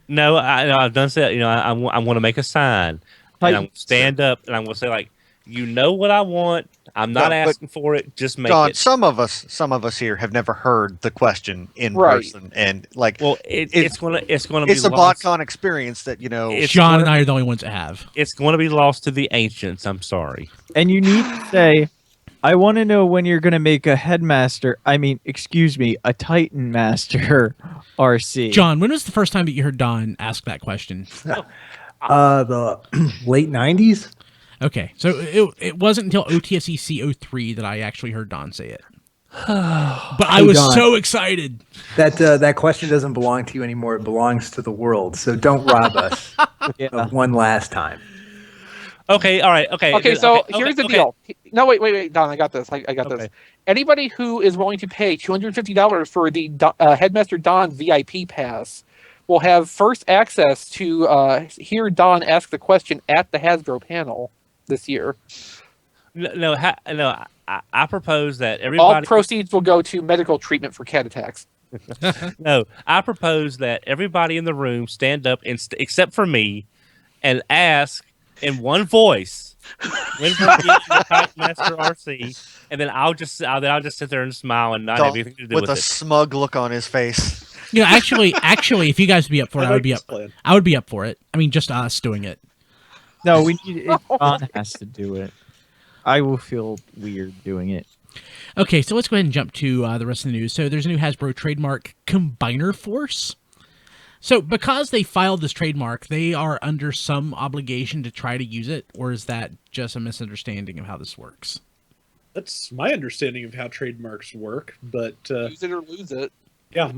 No, I've done that. I want to make a sign, and I'm stand up, and I'm going to say like, you know what I want. I'm not asking for it. Just make Don, it. some of us here have never heard the question in person, and like, Well, it's gonna be it's a lost. BotCon experience that It's John gonna- and I are the only ones that have. It's going to be lost to the ancients. I'm sorry. And you need to say, I want to know when you're going to make a Headmaster. I mean, excuse me, a Titan Master RC. John, when was the first time that you heard Don ask that question? The late 90s. Okay, so it wasn't until OTSE 03 that I actually heard Don say it. But I was Don. so excited. That question doesn't belong to you anymore. It belongs to the world. So don't rob us of one last time. Okay. All right. Okay. Okay, so here's the okay. deal. No, wait, Don, I got this. I got this. Anybody who is willing to pay $250 for the Headmaster Don VIP pass will have first access to hear Don ask the question at the Hasbro panel this year. No. I propose that All everybody. proceeds will go to medical treatment for cat attacks. No, I propose that everybody in the room stand up, except for me, and ask in one voice when we're getting the Titan Master RC, and then I'll just sit there and smile and not have anything to do with with a it. smug look on his face. Actually, if you guys would be up for it, I would be up. Plan. I would be up for it. I mean, just us doing it. No, we need it. Don has to do it. I will feel weird doing it. Okay, so let's go ahead and jump to the rest of the news. So there's a new Hasbro trademark, Combiner Force. So because they filed this trademark, they are under some obligation to try to use it, or is that just a misunderstanding of how this works? That's my understanding of how trademarks work, but Use it or lose it. yeah,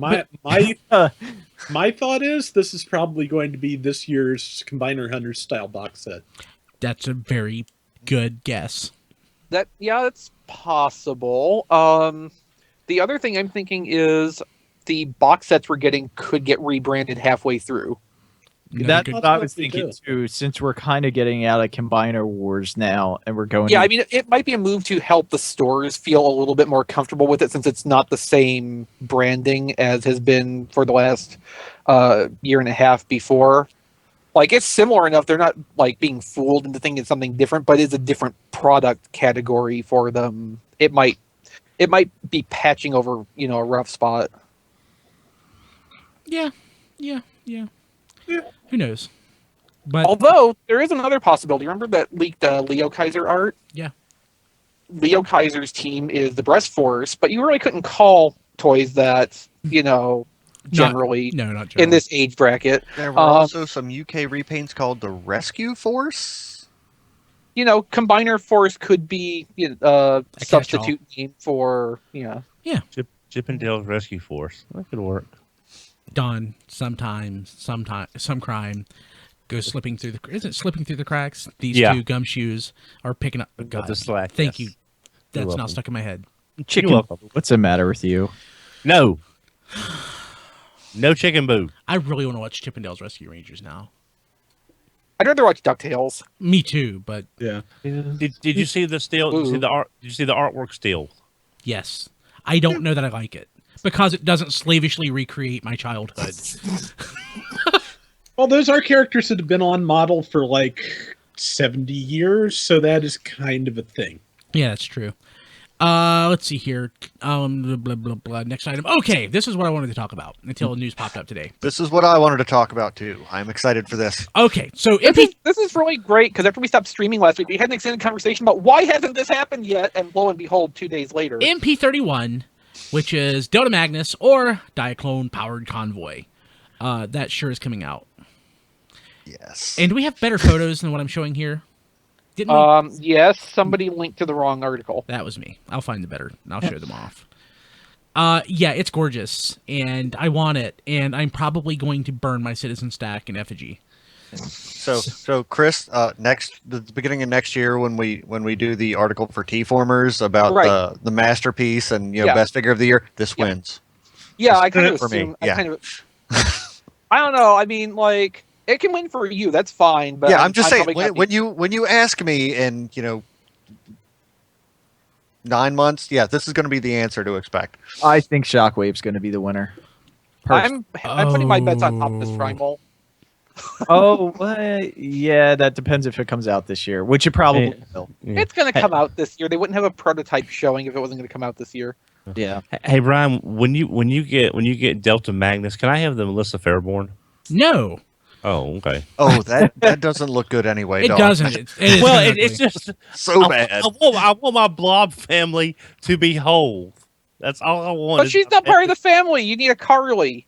my thought is this is probably going to be this year's Combiner Hunters style box set. That's a very good guess. That's possible. The other thing I'm thinking is the box sets we're getting could get rebranded halfway through. That's good- what I was Possibly thinking too. Since we're kind of getting out of Combiner Wars now, and we're going. Yeah, I mean, it might be a move to help the stores feel a little bit more comfortable with it, since it's not the same branding as has been for the last year and a half before. Like, it's similar enough; they're not like being fooled into thinking it's something different, but it's a different product category for them. It might be patching over, a rough spot. Yeah. Who knows? But Although there is another possibility. Remember that leaked Leo Kaiser art? Yeah. Leo Kaiser's team is the Breast Force, but you really couldn't call toys that, generally no, not in generally. this age bracket. There were also some UK repaints called the Rescue Force. Combiner Force could be a catch-all. substitute name for, Chip and Dale's Rescue Force. That could work. Dawn sometimes some crime goes slipping through the cracks. These Yeah. two gumshoes are picking up. God, the slack, thank yes. you. You're That's now welcome. stuck in my head. Chicken. You're welcome. What's the matter with you? No. No chicken boo. I really want to watch Chippendale's Rescue Rangers now. I'd rather watch DuckTales. Me too, but Yeah. Did you see the still? Did you see the art? Did you see the artwork still? yes, I don't know that I like it because it doesn't slavishly recreate my childhood. Well, those are characters that have been on model for like 70 years, so that is kind of a thing. Yeah, that's true. Let's see here. Blah, blah, blah, blah. Next item. Okay, this is what I wanted to talk about until the news popped up today. This is what I wanted to talk about too. I'm excited for this. Okay, so This is really great, because after we stopped streaming last week, we had an extended conversation about why hasn't this happened yet, and lo and behold, 2 days later. MP31, which is Delta Magnus or Diaclone Powered Convoy. That sure is coming out. Yes. And do we have better photos than what I'm showing here? Didn't we? Yes, somebody linked to the wrong article. That was me. I'll find the better and I'll show them off. Yeah, it's gorgeous, and I want it, and I'm probably going to burn my citizen stack in effigy. So Chris, the beginning of next year when we do the article for TFormers about Right. the masterpiece and Yeah. best figure of the year, this Yeah. wins. Yeah, I kind of For me, assume. yeah. I don't know. I mean, like, it can win for you. That's fine. But Yeah, I'm just saying probably when you ask me in 9 months, yeah, this is going to be the answer to expect. I think Shockwave's going to be the winner. I'm putting my bets on Optimus Primal. Yeah, that depends if it comes out this year, which it probably will. Yeah. It's going to come out this year. They wouldn't have a prototype showing if it wasn't going to come out this year. Yeah. Hey Brian, when you get Delta Magnus, can I have the Melissa Fairborn? No, Oh, okay. Oh, that doesn't look good anyway. it dog. doesn't. It is Well, kinda it's ugly. just So I bad. want my blob family to be whole. That's all I want. But she's not part of the family. You need a Carly.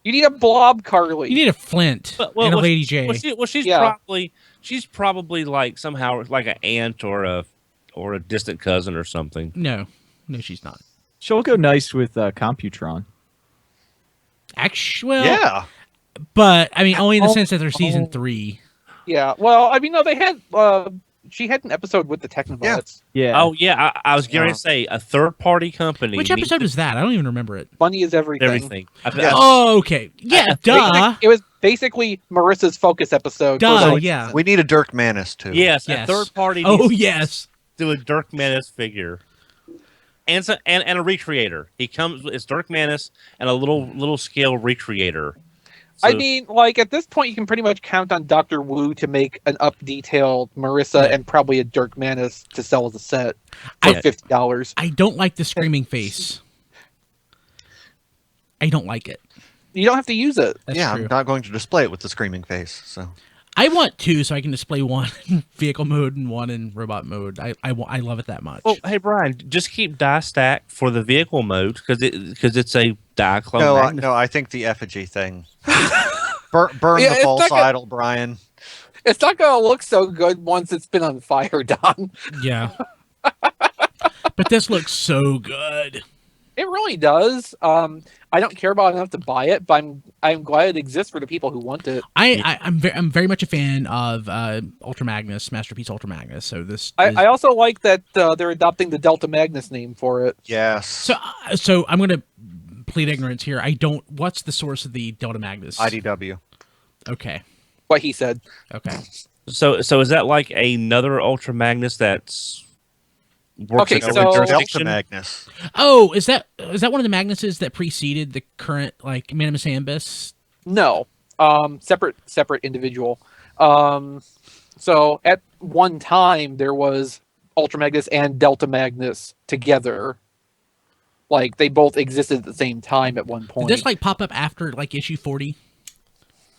You need a blob Carly. You need a Flint and a Lady J. She's Yeah. probably like somehow like an aunt or a distant cousin or something. No, she's not. She'll go nice with Computron. Actually, well, Yeah. but I mean, only in the sense that they're season 3. Yeah. Well, I mean, no, they had. She had an episode with the Technobots. Yeah. Oh yeah, I was going to say a third party company. Which episode was that? I don't even remember it. Money is everything. everything? Yes. Oh, okay. Yeah, duh. It was basically Marissa's focus episode. Duh, for, yeah. We need a Dirk Manis too. Yes, Yes. a third party. Oh, needs to yes. do a Dirk Manis figure. And a recreator. He comes. It's Dirk Manis and a little scale recreator. I So- mean, like, at this point, you can pretty much count on Dr. Wu to make an up-detailed Marissa and probably a Dirk Manis to sell as a set for $50. I don't like the screaming face. I don't like it. You don't have to use it. That's yeah, true. I'm not going to display it with the screaming face. So I want 2 so I can display one in vehicle mode and one in robot mode. I love it that much. Well, hey Brian, just keep die stack for the vehicle mode because it's a die clone. no, Magnus. I think the effigy thing. Burn Yeah, the it's false not gonna- idol, Brian. It's not going to look so good once it's been on fire, Don. Yeah. But this looks so good. It really does. I don't care about it enough to buy it, but I'm glad it exists for the people who want it. I'm very much a fan of Ultra Magnus, Masterpiece Ultra Magnus. So this I also like that they're adopting the Delta Magnus name for it. Yes. so I'm gonna plead ignorance here. I don't. What's the source of the Delta Magnus? IDW. Okay. What he said. Okay. So is that like another Ultra Magnus that's works Okay, in so- every Delta jurisdiction? Magnus. Oh, is that one of the Magnuses that preceded the current like Minimus Ambus? No. Separate individual. So at one time there was Ultra Magnus and Delta Magnus together. Like they both existed at the same time at one Did point. this like pop up after like issue 40?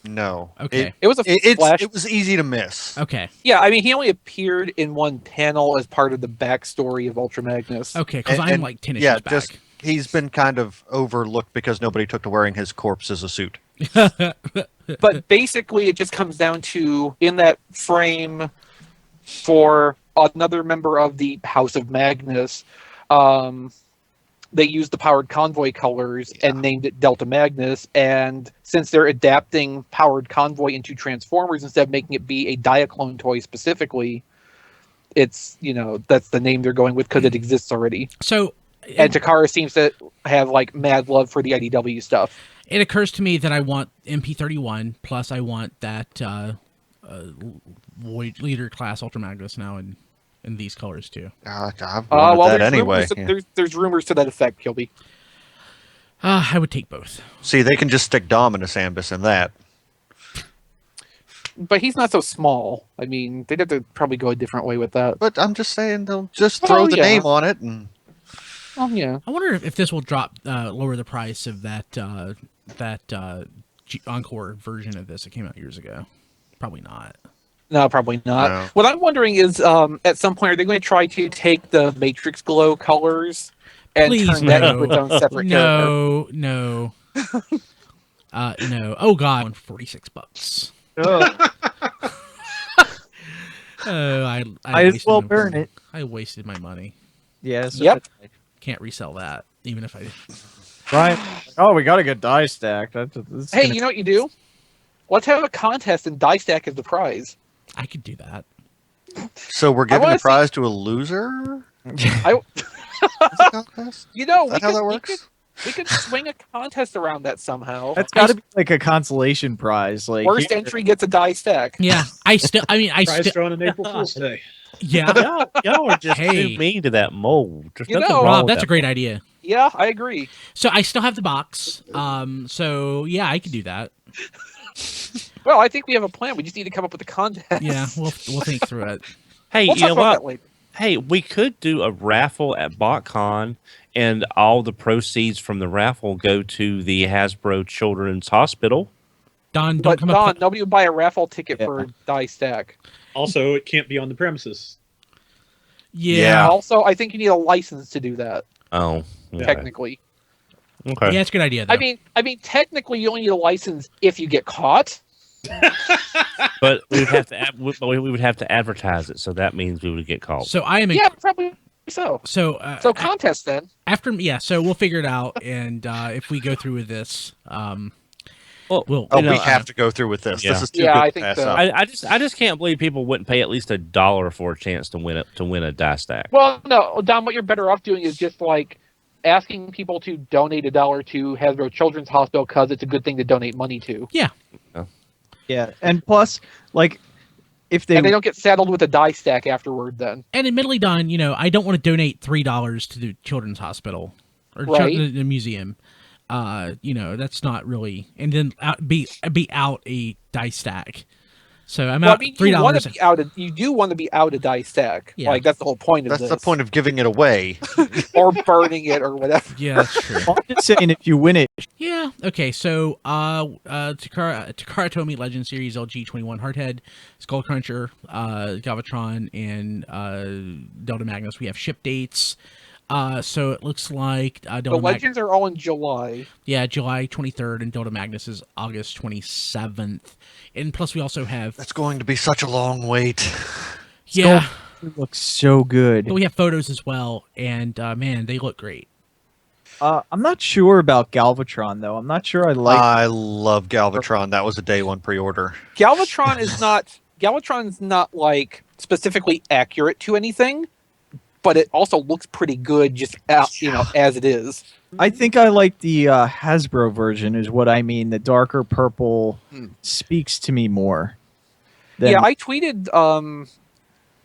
No. Okay. It was a flash. It was easy to miss. Okay. Yeah, I mean he only appeared in one panel as part of the backstory of Ultra Magnus. Okay, because I'm And- like 10 issues Yeah, back. just he's been kind of overlooked because nobody took to wearing his corpse as a suit. But basically it just comes down to in that frame for another member of the House of Magnus, they used the Powered Convoy colors and named it Delta Magnus. And since they're adapting Powered Convoy into Transformers instead of making it be a Diaclone toy specifically, it's, that's the name they're going with because it exists already. So And Takara seems to have like mad love for the IDW stuff. it occurs to me that I want MP31 plus I want that Void Leader class Ultra Magnus now in these colors too. I've wanted that anyway. There's rumors to that effect, Kilby. I would take both. See, they can just stick Dominus Ambus in that. But he's not so small. I mean, they'd have to probably go a different way with that. But I'm just saying, they'll just Oh, throw the yeah. name on it and Oh yeah. I wonder if this will drop lower the price of that Encore version of this that came out years ago. Probably not. No, probably not. No. What I'm wondering is, at some point, are they going to try to take the Matrix Glow colors and Please, turn that no. into its own separate character? No. No. Oh God, $46. Oh, I Might as wasted well my burn money. it. I wasted my money. Yeah. So Yep. Can't resell that, even if I. Right. Oh, we got a good die stack. That's Hey, gonna- you know what you do? Let's have a contest and die stack as the prize. I could do that. so we're giving wanna the prize to a loser? I, As a contest? you know, Is that how that works? we could swing a contest around that somehow. That's got to be like a consolation prize. Like Worst here- entry gets a die stack. Yeah, I Prize still. drawn on April Fool's Day. Yeah, Y'all are just Hey. too mean to that mold. There's You nothing know, wrong Rob, with that's that a great mold. idea. Yeah, I agree. So I still have the box. So yeah, I could do that. Well, I think we have a plan. We just need to come up with a contest. Yeah, we'll think through it. Hey, We'll you talk know about what? that later. Hey, we could do a raffle at BotCon, and all the proceeds from the raffle go to the Hasbro Children's Hospital. Don, don't But come Don, up. nobody would buy a raffle ticket Yeah. for a die stack. Also, it can't be on the premises. Yeah. Also, I think you need a license to do that. Oh, okay. Technically, Okay. Yeah, it's a good idea though. I mean, technically, you only need a license if you get caught. But we would have to we would have to advertise it, so that means we would get called. so I am. Yeah, probably so. So So contest then. after yeah, so we'll figure it out, and if we go through with this, Well, we'll. Oh, you know, we have to go through with this. yeah. This is too Yeah, good I to think pass so. up. I just can't believe people wouldn't pay at least $1 for a chance to win a die stack. Well, no, Don, what you're better off doing is just like asking people to donate $1 to Hasbro Children's Hospital because it's a good thing to donate money to, Yeah, and plus, like, if they, and they don't get saddled with a die stack afterward. Then And admittedly, Don, I don't want to donate $3 to the children's hospital or Right. the museum. That's not really. And then be out a die stack. So I'm well, out I mean, $3. you do want to be out a die stack. Yeah. Like that's the whole point of That's this. the point of giving it away. or burning it or whatever. Yeah, that's true. I'm just saying, if you win it, Yeah. Okay. So, Takara Tomy Legend Series LG21 Hardhead, Skullcruncher, Galvatron, and Delta Magnus. We have ship dates. So it looks like The Delta legends are all in July. yeah, July 23rd, and Delta Magnus is August 27th. And plus, we also have That's going to be such a long wait. yeah, it looks so good. but we have photos as well. And man, they look great. I'm not sure about Galvatron though. I'm not sure I like. I love Galvatron. That was a day one pre-order. Galvatron's not like specifically accurate to anything, but it also looks pretty good just as it is. I think I like the Hasbro version. Is what I mean. The darker purple speaks to me more. Yeah, I tweeted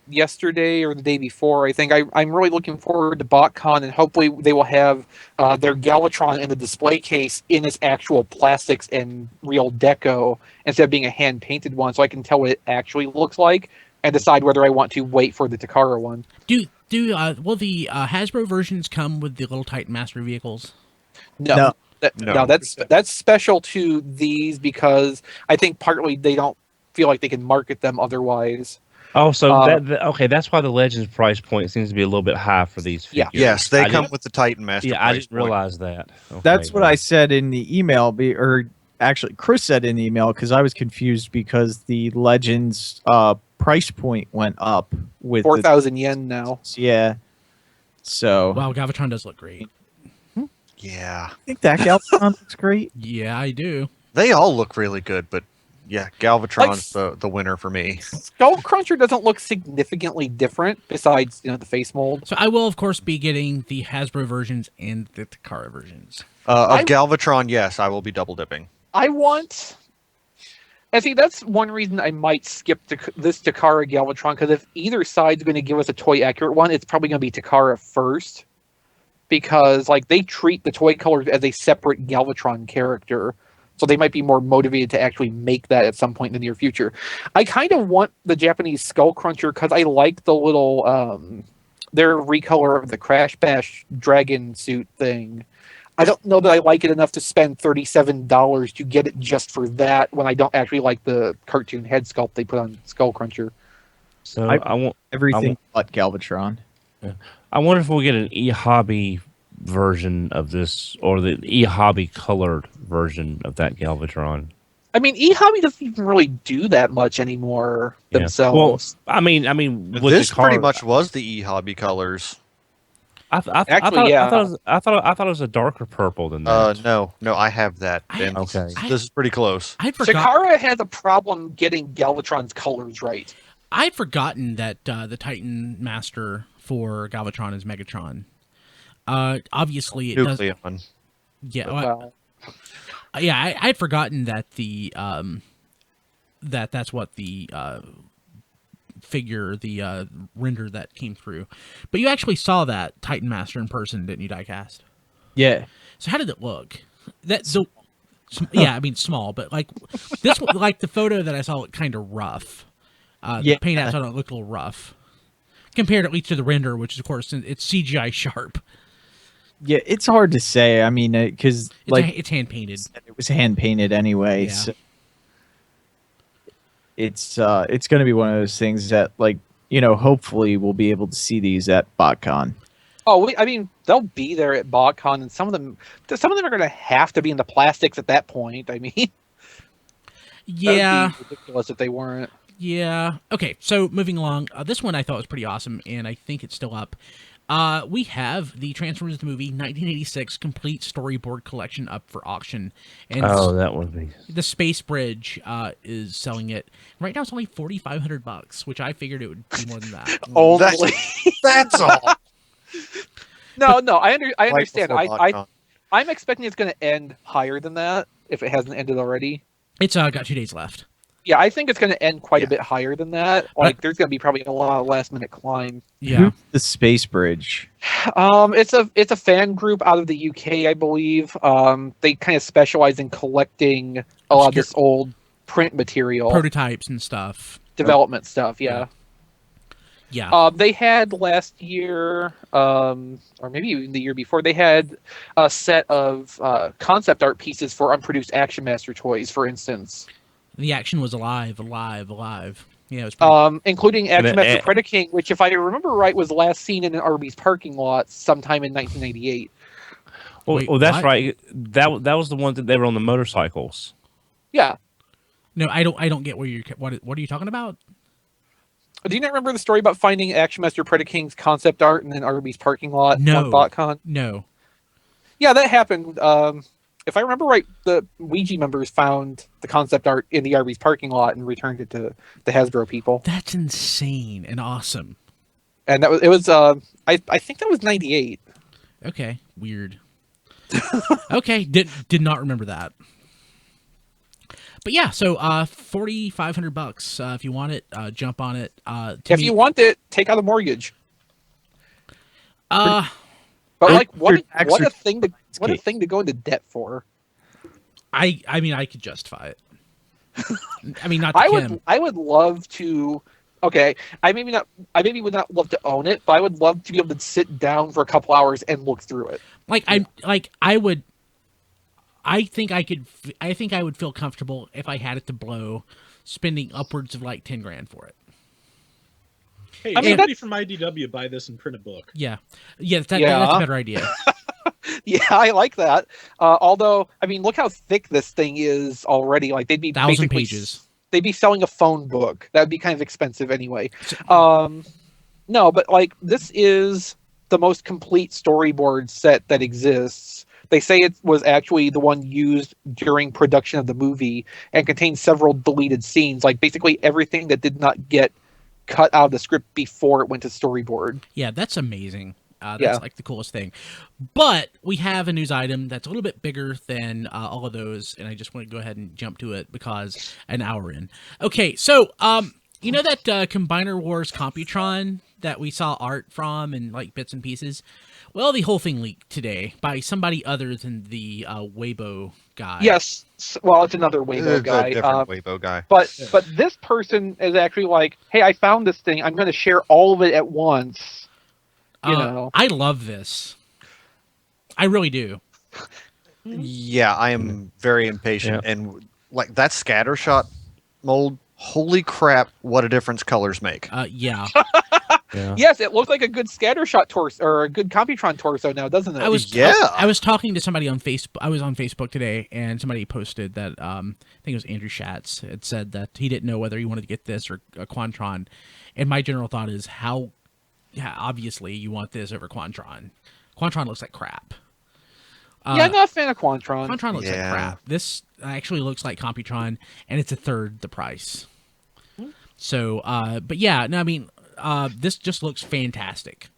yesterday or the day before. I think I'm really looking forward to BotCon, and hopefully they will have their Galvatron in the display case in its actual plastics and real deco instead of being a hand painted one, so I can tell what it actually looks like and decide whether I want to wait for the Takara one. Will the Hasbro versions come with the little Titan Master vehicles? No. No. That's special to these because I think partly they don't feel like they can market them otherwise. Oh, so okay, that's why the Legends price point seems to be a little bit high for these figures. Yes, they come with the Titan Master. Yeah, I didn't realize that. Okay, That's what I said in the email, or actually Chris said in the email, because I was confused because the Legends price point went up with 4,000 yen now. Yeah. So Wow, Galvatron does look great. Yeah. I think that Galvatron looks great. Yeah, I do. They all look really good, but yeah, Galvatron's the winner for me. Skullcruncher doesn't look significantly different besides, the face mold. So I will, of course, be getting the Hasbro versions and the Takara versions. Of Galvatron, yes, I will be double dipping. And see, that's one reason I might skip this Takara Galvatron, because if either side's going to give us a toy accurate one, it's probably going to be Takara first. Because they treat the toy colors as a separate Galvatron character. So they might be more motivated to actually make that at some point in the near future. I kind of want the Japanese Skullcruncher because I like the little, their recolor of the Crash Bash dragon suit thing. I don't know that I like it enough to spend $37 to get it just for that when I don't actually like the cartoon head sculpt they put on Skullcruncher. So I want everything but Galvatron. Yeah. I wonder if we'll get an e-hobby version of this, or the e-hobby colored version of that Galvatron. I mean, eHobby doesn't even really do that much anymore themselves. Well, I mean, with This the car, pretty much was the e-hobby colors. I thought it was a darker purple than that. No, I have that. Okay. This is pretty close. Takara has a problem getting Galvatron's colors right. I'd forgotten that the Titan Master for Galvatron is Megatron. Obviously, it does. Nucleon. Yeah, I'd forgotten that the that's what the figure, the render that came through. But you actually saw that Titan Master in person, didn't you, Diecast? Yeah. So how did it look? Yeah, I mean small, but this, the photo that I saw looked kind of rough. The paint apps on it looked a little rough compared at least to the render, which is, of course, it's CGI sharp. Yeah, it's hard to say. I mean, because it's hand painted. It was hand painted anyway. Yeah. So it's going to be one of those things that, hopefully we'll be able to see these at BotCon. Oh, I mean, they'll be there at BotCon, and some of them are going to have to be in the plastics at that point. I mean, yeah, that would be ridiculous if they weren't. Yeah. Okay, so moving along. This one I thought was pretty awesome, and I think it's still up. We have the Transformers the Movie 1986 complete storyboard collection up for auction. And that would be. The Space Bridge is selling it. Right now it's only $4,500, which I figured it would be more than that. Only. That's all. No, I understand. Right before BotCon. I'm expecting it's going to end higher than that if it hasn't ended already. It's got 2 days left. Yeah, I think it's going to end quite a bit higher than that. There's going to be probably a lot of last minute climb. Yeah. The Space Bridge. It's a fan group out of the UK, I believe. They kind of specialize in collecting a lot of this old print material, prototypes and stuff, development stuff. Yeah. They had last year, or maybe even the year before, they had a set of concept art pieces for unproduced Action Master toys, for instance. The action was alive. Yeah, it was pretty... including Action Master Predaking, which, if I remember right, was last seen in an Arby's parking lot sometime in 1998. Well, that's right. That was the one that they were on the motorcycles. Yeah. No, I don't get what are you talking about? Do you not remember the story about finding Action Master Predaking's concept art in an Arby's parking lot on BotCon? No. Yeah, that happened. If I remember right, the Ouija members found the concept art in the Arby's parking lot and returned it to the Hasbro people. That's insane and awesome. And that was it was I think that was 98. Okay, weird. Okay, did not remember that. But yeah, so $4,500 if you want it, jump on it. If you want it, take out a mortgage. But like what a thing to go into debt for. I mean, I could justify it. I mean, not to Kim. I would love to. Okay, I maybe would not love to own it, but I would love to be able to sit down for a couple hours and look through it. I think I would feel comfortable if I had it to blow, spending upwards of like $10,000 for it. Hey, I mean, somebody from IDW buy this and print a book. Yeah, that's a better idea. Yeah, I like that. Although, I mean, look how thick this thing is already. Like they'd be 1,000 pages. They'd be selling a phone book. That'd be kind of expensive anyway. No, but like this is the most complete storyboard set that exists. They say it was actually the one used during production of the movie and contains several deleted scenes, like basically everything that did not get cut out of the script before it went to storyboard. Yeah, that's amazing. That's like the coolest thing. But we have a news item that's a little bit bigger than all of those, and I just want to go ahead and jump to it because an hour in. Okay, so you know that Combiner Wars Computron that we saw art from and like bits and pieces? Well, the whole thing leaked today by somebody other than the Weibo guy. Yes, well, it's another Weibo guy. A different Weibo guy. But this person is actually like, hey, I found this thing. I'm going to share all of it at once. You know. I love this. I really do. Yeah, I am very impatient. Yeah. And like that scattershot mold, holy crap, what a difference colors make. Yeah. Yeah. Yes, it looks like a good scattershot torso or a good Computron torso now, doesn't it? I was talking to somebody on Facebook. I was on Facebook today, and somebody posted that I think it was Andrew Schatz. It said that he didn't know whether he wanted to get this or a Quantron. And my general thought is obviously you want this over Quantron. Quantron looks like crap. Yeah, I'm not a fan of Quantron. Quantron looks like crap. This actually looks like Computron, and it's a third the price. So, but yeah, no, I mean, this just looks fantastic.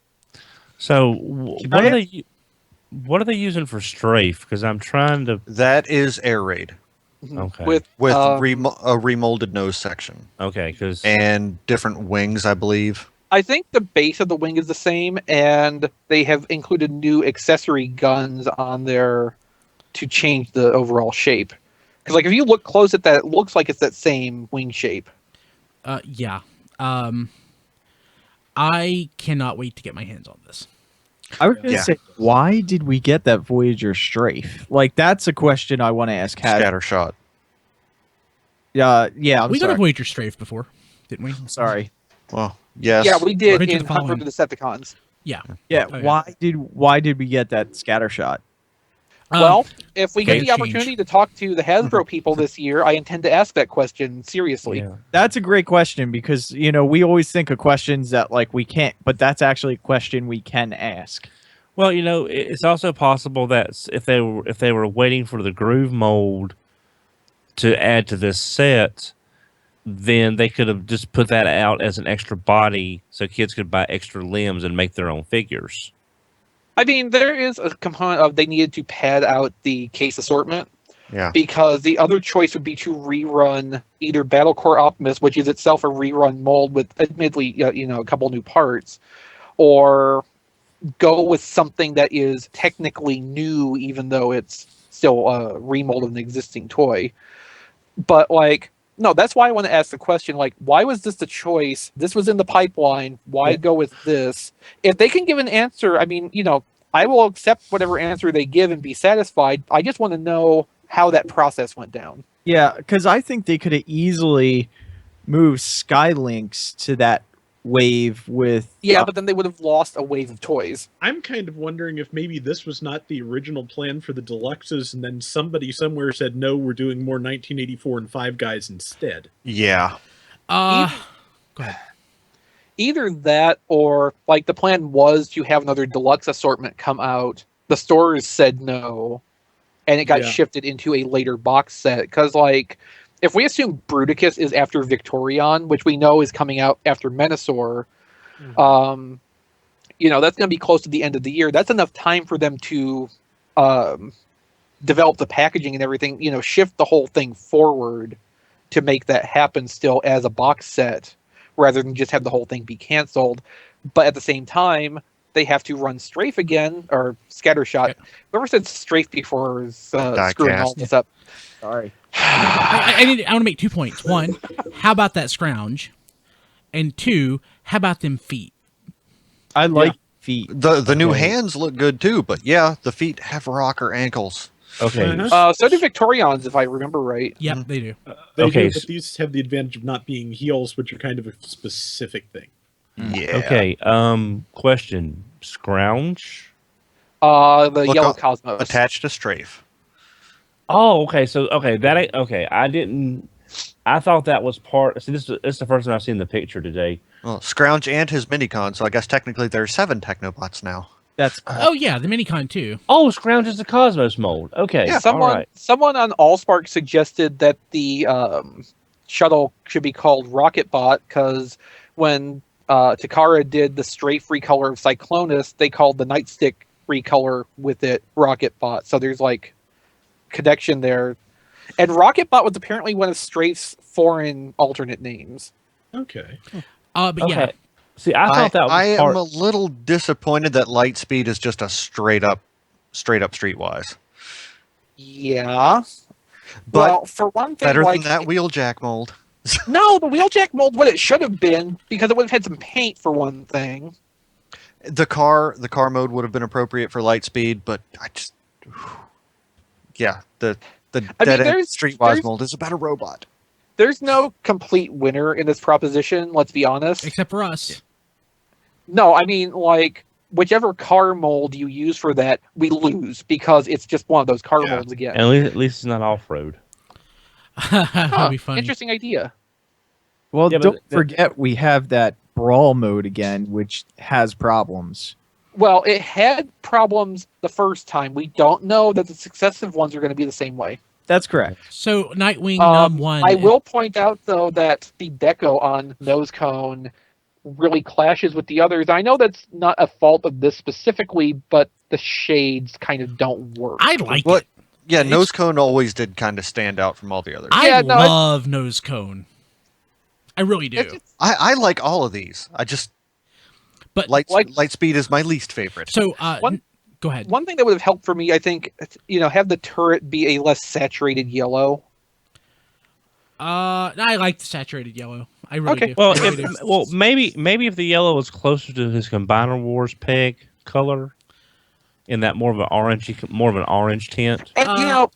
So what are they using for strafe? Because I'm trying to. That is air raid Okay. With a remolded nose section Okay, because and different wings, I believe. I think the base of the wing is the same, and they have included new accessory guns on there to change the overall shape. Because, like, if you look close at that, it looks like it's that same wing shape. Yeah. I cannot wait to get my hands on this. I was going to say, why did we get that Voyager strafe? Like, that's a question I want to ask. Scattershot. Yeah, we got a Voyager strafe before, didn't we? Sorry. Well, yes. Yeah, we did Right to in the following. 100 Decepticons. Yeah. Yeah, Oh, yeah. why did we get that scattershot? Well, if we get game the opportunity to talk to the Hasbro people this year, I intend to ask that question seriously. Yeah. That's a great question because, you know, we always think of questions that like we can't, but that's actually a question we can ask. Well, you know, it's also possible that if they were waiting for the groove mold to add to this set, then they could have just put that out as an extra body so kids could buy extra limbs and make their own figures. I mean, there is a component of they needed to pad out the case assortment. Yeah. Because the other choice would be to rerun either Battle Core Optimus, which is itself a rerun mold with admittedly, a couple new parts, or go with something that is technically new, even though it's still a remold of an existing toy. But like, no, that's why I want to ask the question, like, why was this the choice? This was in the pipeline. Why go with this? If they can give an answer, I mean, I will accept whatever answer they give and be satisfied. I just want to know how that process went down. Yeah, because I think they could have easily moved Skylinks to that wave with... Yeah, but then they would have lost a wave of toys. I'm kind of wondering if maybe this was not the original plan for the deluxes, and then somebody somewhere said, no, we're doing more 1984 and Five Guys instead. Yeah. Go ahead. Either that or, like, the plan was to have another deluxe assortment come out the stores said no, and it got Yeah. shifted into a later box set. Because, like, if we assume Bruticus is after Victorion, which we know is coming out after Menasor, that's going to be close to the end of the year. That's enough time for them to develop the packaging and everything, shift the whole thing forward to make that happen still as a box set, rather than just have the whole thing be canceled. But at the same time, they have to run Strafe again, or Scattershot. Whoever said Strafe before is screwing all this up. Sorry. I want to make 2 points. One, how about that scrounge? And two, how about them feet? I like feet. The new hands look good too, but yeah, the feet have rocker ankles. Okay. So do Victorions, if I remember right. Yep, they do. They Okay, do, but these have the advantage of not being heels, which are kind of a specific thing. Yeah. Okay. Question. Scrounge? The Look Yellow up- Cosmos. Attached to Strafe. Oh, okay. So, I didn't. I thought that was part. See, this is the first time I've seen the picture today. Well, Scrounge and his minicon, so I guess technically there's 7 Technobots now. That's Oh yeah, the minicon too. Oh, Scrounge is the Cosmos mold. Okay. Yeah, all right. Someone on Allspark suggested that the shuttle should be called Rocketbot, because when Takara did the Strafe recolor of Cyclonus, they called the Nightstick recolor with it Rocketbot. So there's like connection there. And Rocketbot was apparently one of Strafe's foreign alternate names. Okay. But yeah, Okay. See, I thought that was I part. am a little disappointed that Lightspeed is just a straight up Streetwise. Yeah. But well, for one thing, better like, than that Wheeljack mold. No, the Wheeljack mold what it should have been, because it would have had some paint for one thing. The car mode would have been appropriate for Lightspeed, but I just the dead end there's- Streetwise mold is about a robot. There's no complete winner in this proposition, let's be honest. except for us. No, I mean, like, whichever car mold you use for that, we lose, because it's just one of those car molds again. And at least it's not off road. That'd be funny. Interesting idea. well. Yeah, but Don't the- forget we have that brawl mode again, which has problems. Well, it had problems the first time. We don't know that the successive ones are going to be the same way. That's correct. So Nightwing Num 1. I will point out, though, that the deco on Nose Cone really clashes with the others. I know that's not a fault of this specifically, but the shades kind of don't work. I like What? it. Yeah, It's- Nose Cone always did kind of stand out from all the others. I Yeah, no, love Nose Cone. I really do. It's just- I like all of these. I just But Lightspeed is my least favorite. so One- go ahead. One thing that would have helped for me, I think, have the turret be a less saturated yellow. I like the saturated yellow. I really Okay. do. Well, I really do. maybe if the yellow was closer to his Combiner Wars peg color, in that more of an orange tint. And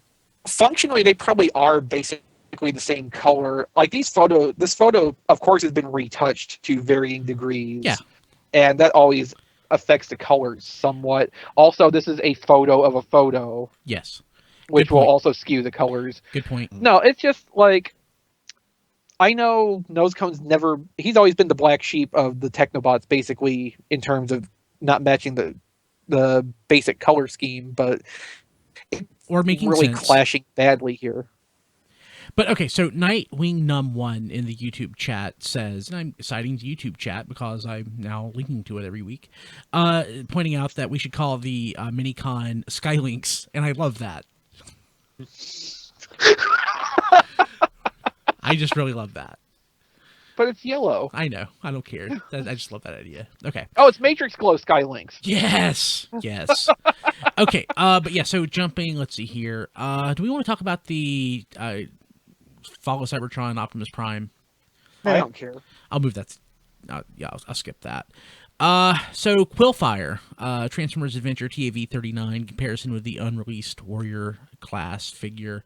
functionally, they probably are basically the same color. Like this photo, of course, has been retouched to varying degrees. Yeah. And that always affects the colors somewhat. Also, this is a photo of a photo, Yes. which Good will point. also skew the colors. Good point. No, it's just like, I know Nosecone's he's always been the black sheep of the Technobots, basically, in terms of not matching the basic color scheme, but Or making really sense. clashing badly here. But okay, so Nightwing Num 1 in the YouTube chat says, and I'm citing the YouTube chat because I'm now linking to it every week, pointing out that we should call the minicon Skylinks, and I love that. I just really love that. But it's yellow. I know. I don't care. I just love that idea. Okay. Oh, it's Matrix Glow Skylinks. Yes. Yes. Okay. But yeah, so jumping, let's see here. Do we want to talk about the Follow Cybertron Optimus Prime? I don't care. I'll move that. I'll skip that. So Quillfire, Transformers Adventure TAV-39, comparison with the unreleased Warrior class figure.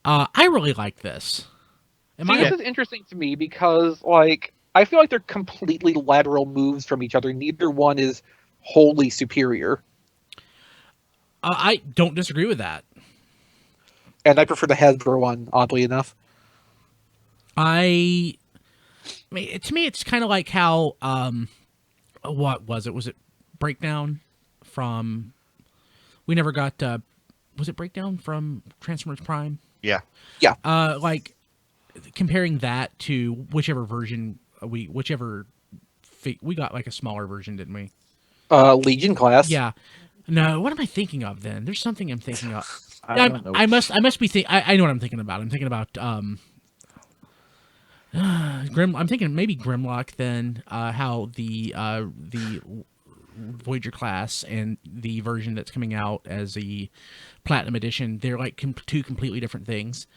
I really like this. This is interesting to me because, like, I feel like they're completely lateral moves from each other. Neither one is wholly superior. I don't disagree with that. And I prefer the Hasbro one, oddly enough. I mean, to me, it's kind of like how, what was it? Was it Breakdown from We never got. Was it Breakdown from Transformers Prime? Yeah. Like comparing that to whichever version we got, like a smaller version, didn't we? Legion class. Yeah. No, what am I thinking of then? There's something I'm thinking of. I don't know. I must be I know what I'm thinking about. I'm thinking about I'm thinking maybe Grimlock then, how the Voyager class and the version that's coming out as the Platinum Edition, they're like two completely different things.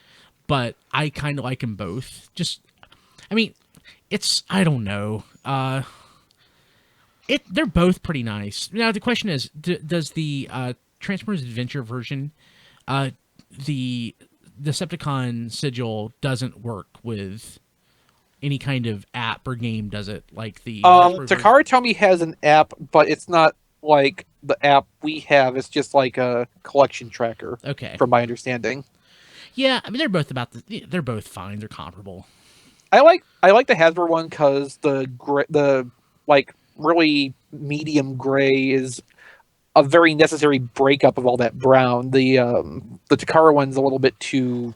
But I kind of like them both. I mean, I don't know. They're both pretty nice. Now the question is, does the Transformers Adventure version, the Decepticon sigil doesn't work with any kind of app or game, does it? Like the Takara told me has an app, but it's not like the app we have. It's just like a collection tracker. Okay. From my understanding. Yeah, I mean they're both fine. They're comparable. I like the Hasbro one because the like really medium gray is a very necessary breakup of all that brown. The Takara one's a little bit too.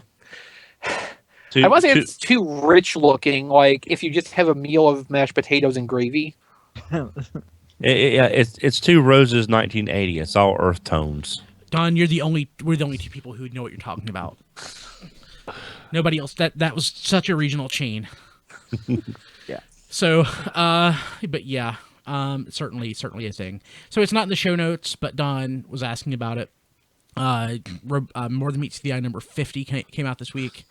I want to say it's too rich looking. Like if you just have a meal of mashed potatoes and gravy. It's two roses 1980. It's all earth tones. Don, we're the only two people who know what you're talking about. Nobody else. That was such a regional chain. Yeah. So, but yeah, certainly a thing. So it's not in the show notes, but Don was asking about it. More Than Meets the Eye number 50 came out this week.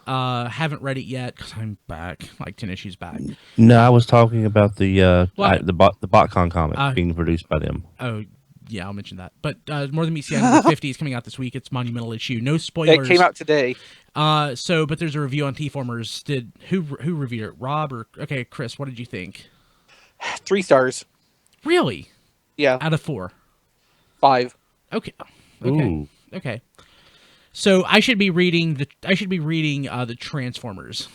Haven't read it yet because I'm back, like 10 issues back. No, I was talking about the BotCon comic being produced by them. Oh, yeah, I'll mention that. But More Than Meets the Eye number 50 is coming out this week. It's a monumental issue. No spoilers. It came out today. But there's a review on TFormers. Who reviewed it? Rob or Chris? What did you think? 3 stars. Really? Yeah. Out of 4. 5. Okay. Ooh. Okay. So I should be reading the Transformers.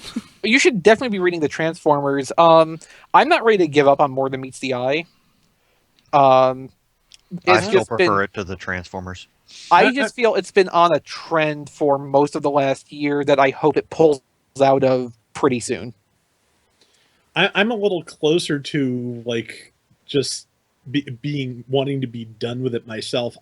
You should definitely be reading the Transformers. I'm not ready to give up on More Than Meets the Eye. I still prefer it to the Transformers. I just feel it's been on a trend for most of the last year that I hope it pulls out of pretty soon. I'm a little closer to like just wanting to be done with it myself.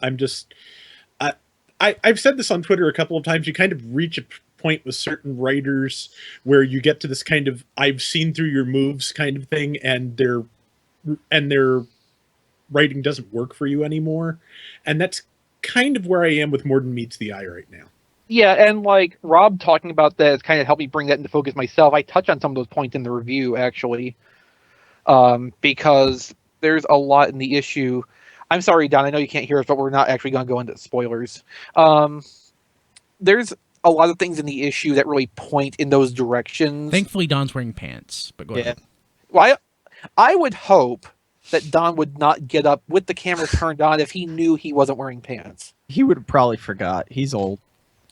I've said this on Twitter a couple of times. You kind of reach a point with certain writers where you get to this kind of I've seen through your moves kind of thing, and their writing doesn't work for you anymore. And that's kind of where I am with More Than Meets the Eye right now. Yeah, and like Rob talking about that has kind of helped me bring that into focus myself. I touch on some of those points in the review, actually, because there's a lot in the issue. I'm sorry, Don, I know you can't hear us, but we're not actually going to go into spoilers. There's a lot of things in the issue that really point in those directions. Thankfully, Don's wearing pants, but go ahead. Well, I would hope that Don would not get up with the camera turned on if he knew he wasn't wearing pants. He would have probably forgot. He's old.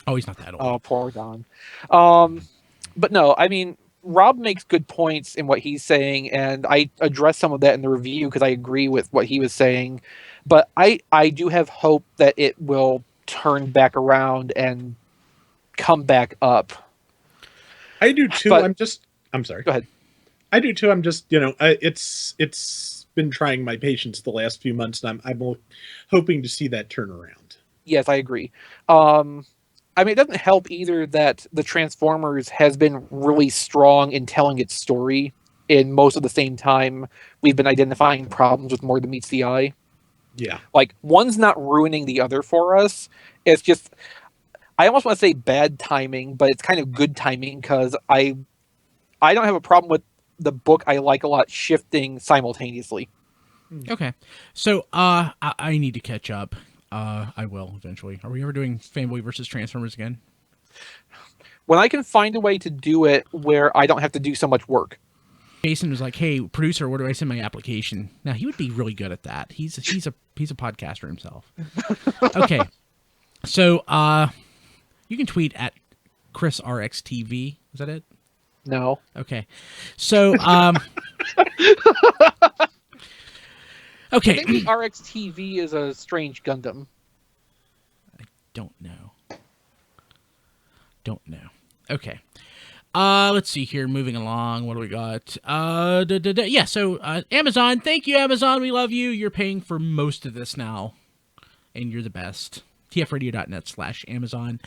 Oh, he's not that old. Oh, poor Don. But no, I mean, Rob makes good points in what he's saying, and I address some of that in the review because I agree with what he was saying. But I do have hope that it will turn back around and come back up. I do too. But, I'm sorry. Go ahead. I do too. I'm just, it's been trying my patience the last few months, and I'm hoping to see that turn around. Yes, I agree. I mean, it doesn't help either that the Transformers has been really strong in telling its story in most of the same time we've been identifying problems with More Than Meets the Eye. Yeah. Like, one's not ruining the other for us. It's just, I almost want to say bad timing, but it's kind of good timing because I don't have a problem with the book I like a lot shifting simultaneously. Okay. So, I need to catch up. I will eventually. Are we ever doing Fanboy versus Transformers again? When I can find a way to do it where I don't have to do so much work. Jason was like, "Hey, producer, where do I send my application?" Now he would be really good at that. He's a podcaster himself. Okay, so you can tweet at ChrisRXTV. Is that it? No. Okay, so okay. I think RXTV is a strange Gundam. Don't know. Don't know. Okay. Let's see here. Moving along. What do we got? Yeah, so Amazon. Thank you, Amazon. We love you. You're paying for most of this now, and you're the best. tfradio.net/Amazon.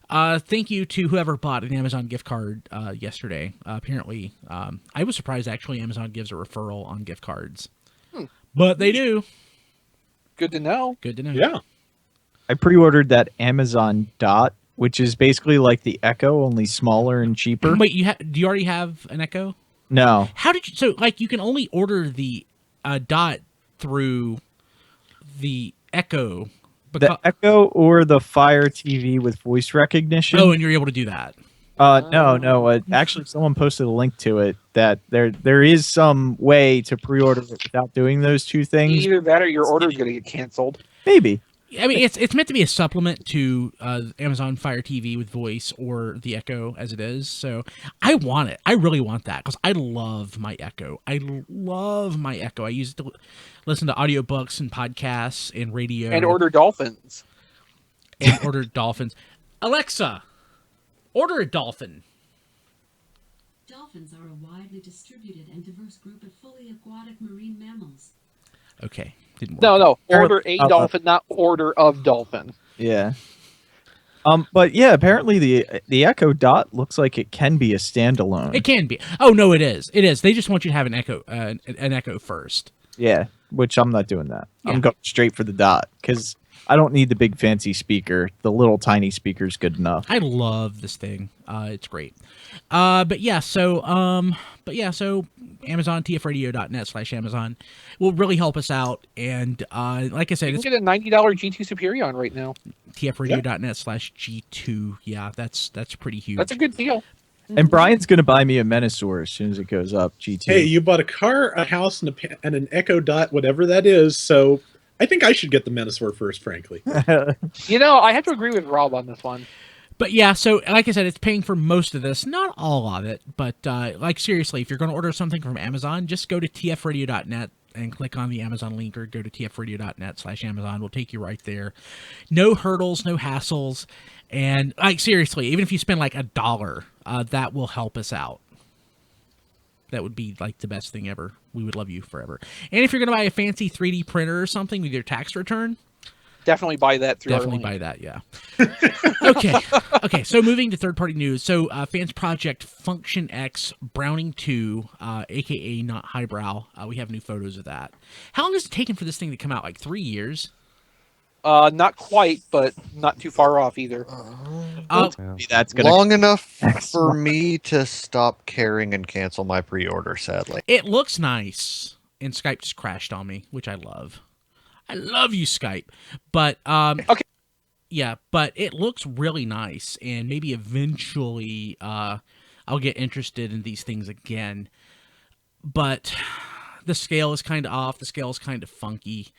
Thank you to whoever bought an Amazon gift card yesterday. Apparently, I was surprised, actually, Amazon gives a referral on gift cards. But they do. Good to know. Good to know. Yeah. I pre-ordered that Amazon Dot, which is basically like the Echo, only smaller and cheaper. Wait, do you already have an Echo? No. How did you... So, like, you can only order the Dot through the Echo. The Echo or the Fire TV with voice recognition. Oh, and you're able to do that. No. Actually, someone posted a link to it that there is some way to pre-order it without doing those two things. Either that or your order is going to get canceled. Maybe. I mean, it's meant to be a supplement to Amazon Fire TV with voice or the Echo as it is. So I want it. I really want that because I love my Echo. I use it to listen to audiobooks and podcasts and radio. And order dolphins. Alexa, order a dolphin. Dolphins are a widely distributed and diverse group of fully aquatic marine mammals. Okay. Didn't work. No. Order a dolphin, not order of dolphin. Yeah. But yeah, apparently the Echo Dot looks like it can be a standalone. It can be. Oh no, it is. It is. They just want you to have an Echo first. Yeah, which I'm not doing that. Yeah. I'm going straight for the Dot because I don't need the big fancy speaker. The little tiny speaker's good enough. I love this thing. It's great. But yeah, so Amazon, tfradio.net/Amazon will really help us out. And like I said, You it's can get a $90 G2 Superion right now. tfradio.net/G2. Yeah, that's pretty huge. That's a good deal. And Brian's going to buy me a Menasor as soon as it goes up, G2. Hey, you bought a car, a house, and an Echo Dot, whatever that is. So I think I should get the Menasor first, frankly. You know, I have to agree with Rob on this one. But yeah, so like I said, it's paying for most of this, not all of it, but like seriously, if you're going to order something from Amazon, just go to tfradio.net and click on the Amazon link, or go to tfradio.net/Amazon. We'll take you right there. No hurdles, no hassles, and like seriously, even if you spend like $1, that will help us out. That would be like the best thing ever. We would love you forever. And if you're going to buy a fancy 3D printer or something with your tax return, Definitely buy that through definitely our buy link. that, yeah. Okay, so moving to third-party news. So Fans Project Function X Browning 2, a.k.a. not Highbrow, we have new photos of that. How long has it taken for this thing to come out? Like 3 years? Not quite, but not too far off either. That's gonna Long enough for me to stop caring and cancel my pre-order, sadly. It looks nice, and Skype just crashed on me, which I love. I love you, Skype. But Okay. yeah, but it looks really nice, and maybe eventually I'll get interested in these things again. But the scale is kind of off. The scale is kind of funky,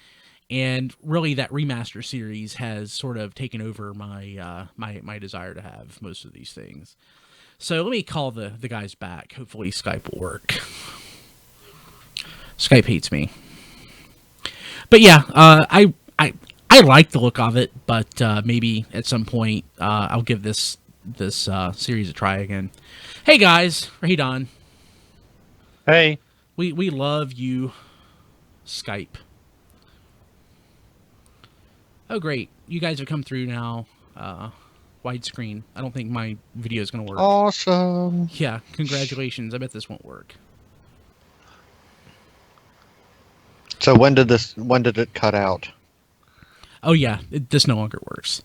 and really that remaster series has sort of taken over my my desire to have most of these things. So let me call the guys back. Hopefully Skype will work. Skype hates me. But yeah, I like the look of it, but maybe at some point I'll give this series a try again. Hey guys, hey Don. Hey. We love you, Skype. Oh great, you guys have come through now. Widescreen. I don't think my video is gonna work. Awesome. Yeah, congratulations. I bet this won't work. So when did it cut out? Oh yeah, this no longer works.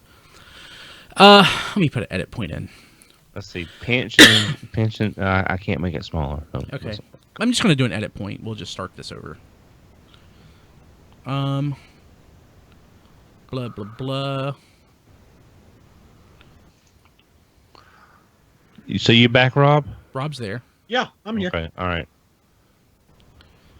Let me put an edit point in. Let's see. Pension. I can't make it smaller. Oh, Okay. I'm just going to do an edit point. We'll just start this over. Blah, blah, blah. So you back, Rob? Rob's there. Yeah, I'm here. Okay. All right.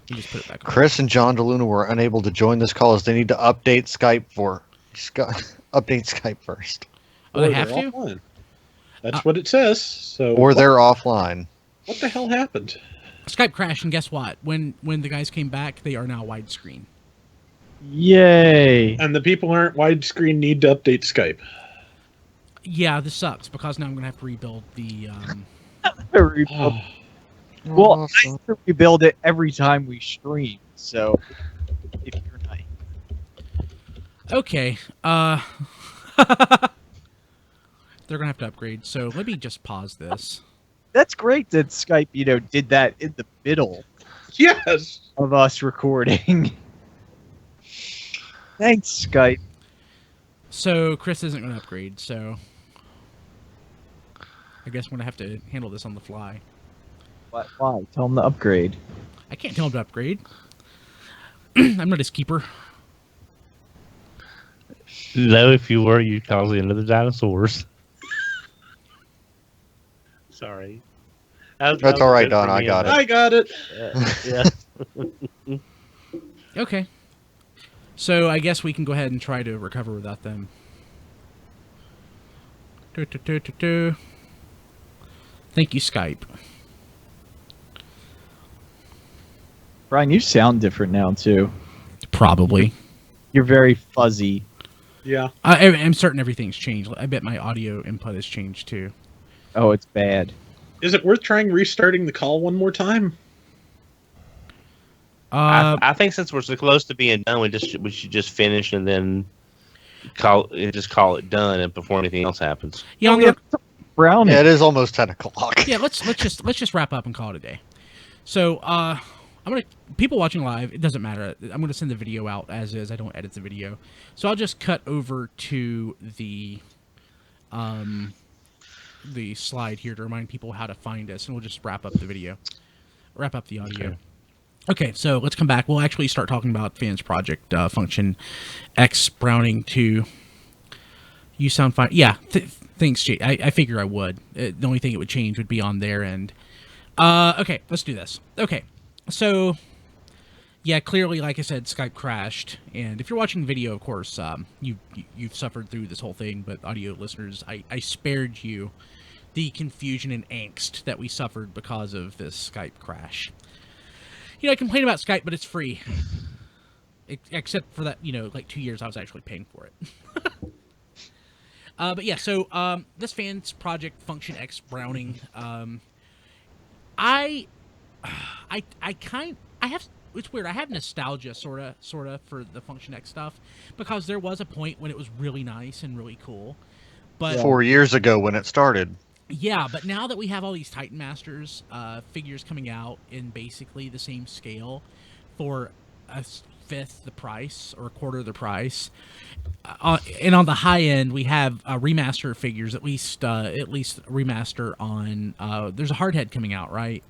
You just put it back on. Chris and John DeLuna were unable to join this call as they need to update Skype update Skype first. Oh, they Or have they're to? offline. That's what it says. So Or they're offline. what the hell happened? Skype crashed, and guess what? When the guys came back, they are now widescreen. Yay! And the people who aren't widescreen need to update Skype. Yeah, this sucks because now I'm gonna have to rebuild the. Well, I have to rebuild it every time we stream. So if you're not, Okay. They're gonna have to upgrade. So let me just pause this. that's great that Skype, did that in the middle Yes. of us recording. Thanks, Skype. So Chris isn't gonna upgrade. So I guess I'm gonna have to handle this on the fly. Why? Tell him to upgrade. I can't tell him to upgrade. I'm not his keeper. No, if you were, you'd cause the end of the dinosaurs. Sorry. That's all right, Don. I got it. I got it. Yeah. Okay. So I guess we can go ahead and try to recover without them. Thank you, Skype. Brian, you sound different now too. Probably. You're very fuzzy. Yeah. I'm certain everything's changed. I bet my audio input has changed too. Oh, it's bad. Is it worth trying restarting the call one more time? I think since we're so close to being done, we should just finish and then call it done, and before anything else happens. Yeah, I'm gonna, Brown. Yeah, it is almost 10 o'clock. yeah. Let's just wrap up and call it a day. So people watching live, it doesn't matter. I'm gonna send the video out as is. I don't edit the video, so I'll just cut over to the slide here to remind people how to find us, and we'll just wrap up the video, wrap up the audio. Okay, so let's come back. We'll actually start talking about Fans Project Function X Browning 2. You sound fine. Yeah, thanks, Jay. I figure I would. The only thing it would change would be on their end. Okay, let's do this. Okay, so yeah, clearly, like I said, Skype crashed, and if you're watching video, of course, you've suffered through this whole thing. But audio listeners, I spared you the confusion and angst that we suffered because of this Skype crash. I complain about Skype, but it's free, except for that. Like 2 years, I was actually paying for it. But yeah, so this Fans Project Function X Browning, it's weird. I have nostalgia sort of for the Function X stuff because there was a point when it was really nice and really cool. But 4 years ago when it started. yeah, but now that we have all these Titan Masters figures coming out in basically the same scale for a fifth the price or a quarter the price, and on the high end we have remaster figures, at least remaster on. There's a Hardhead coming out, right?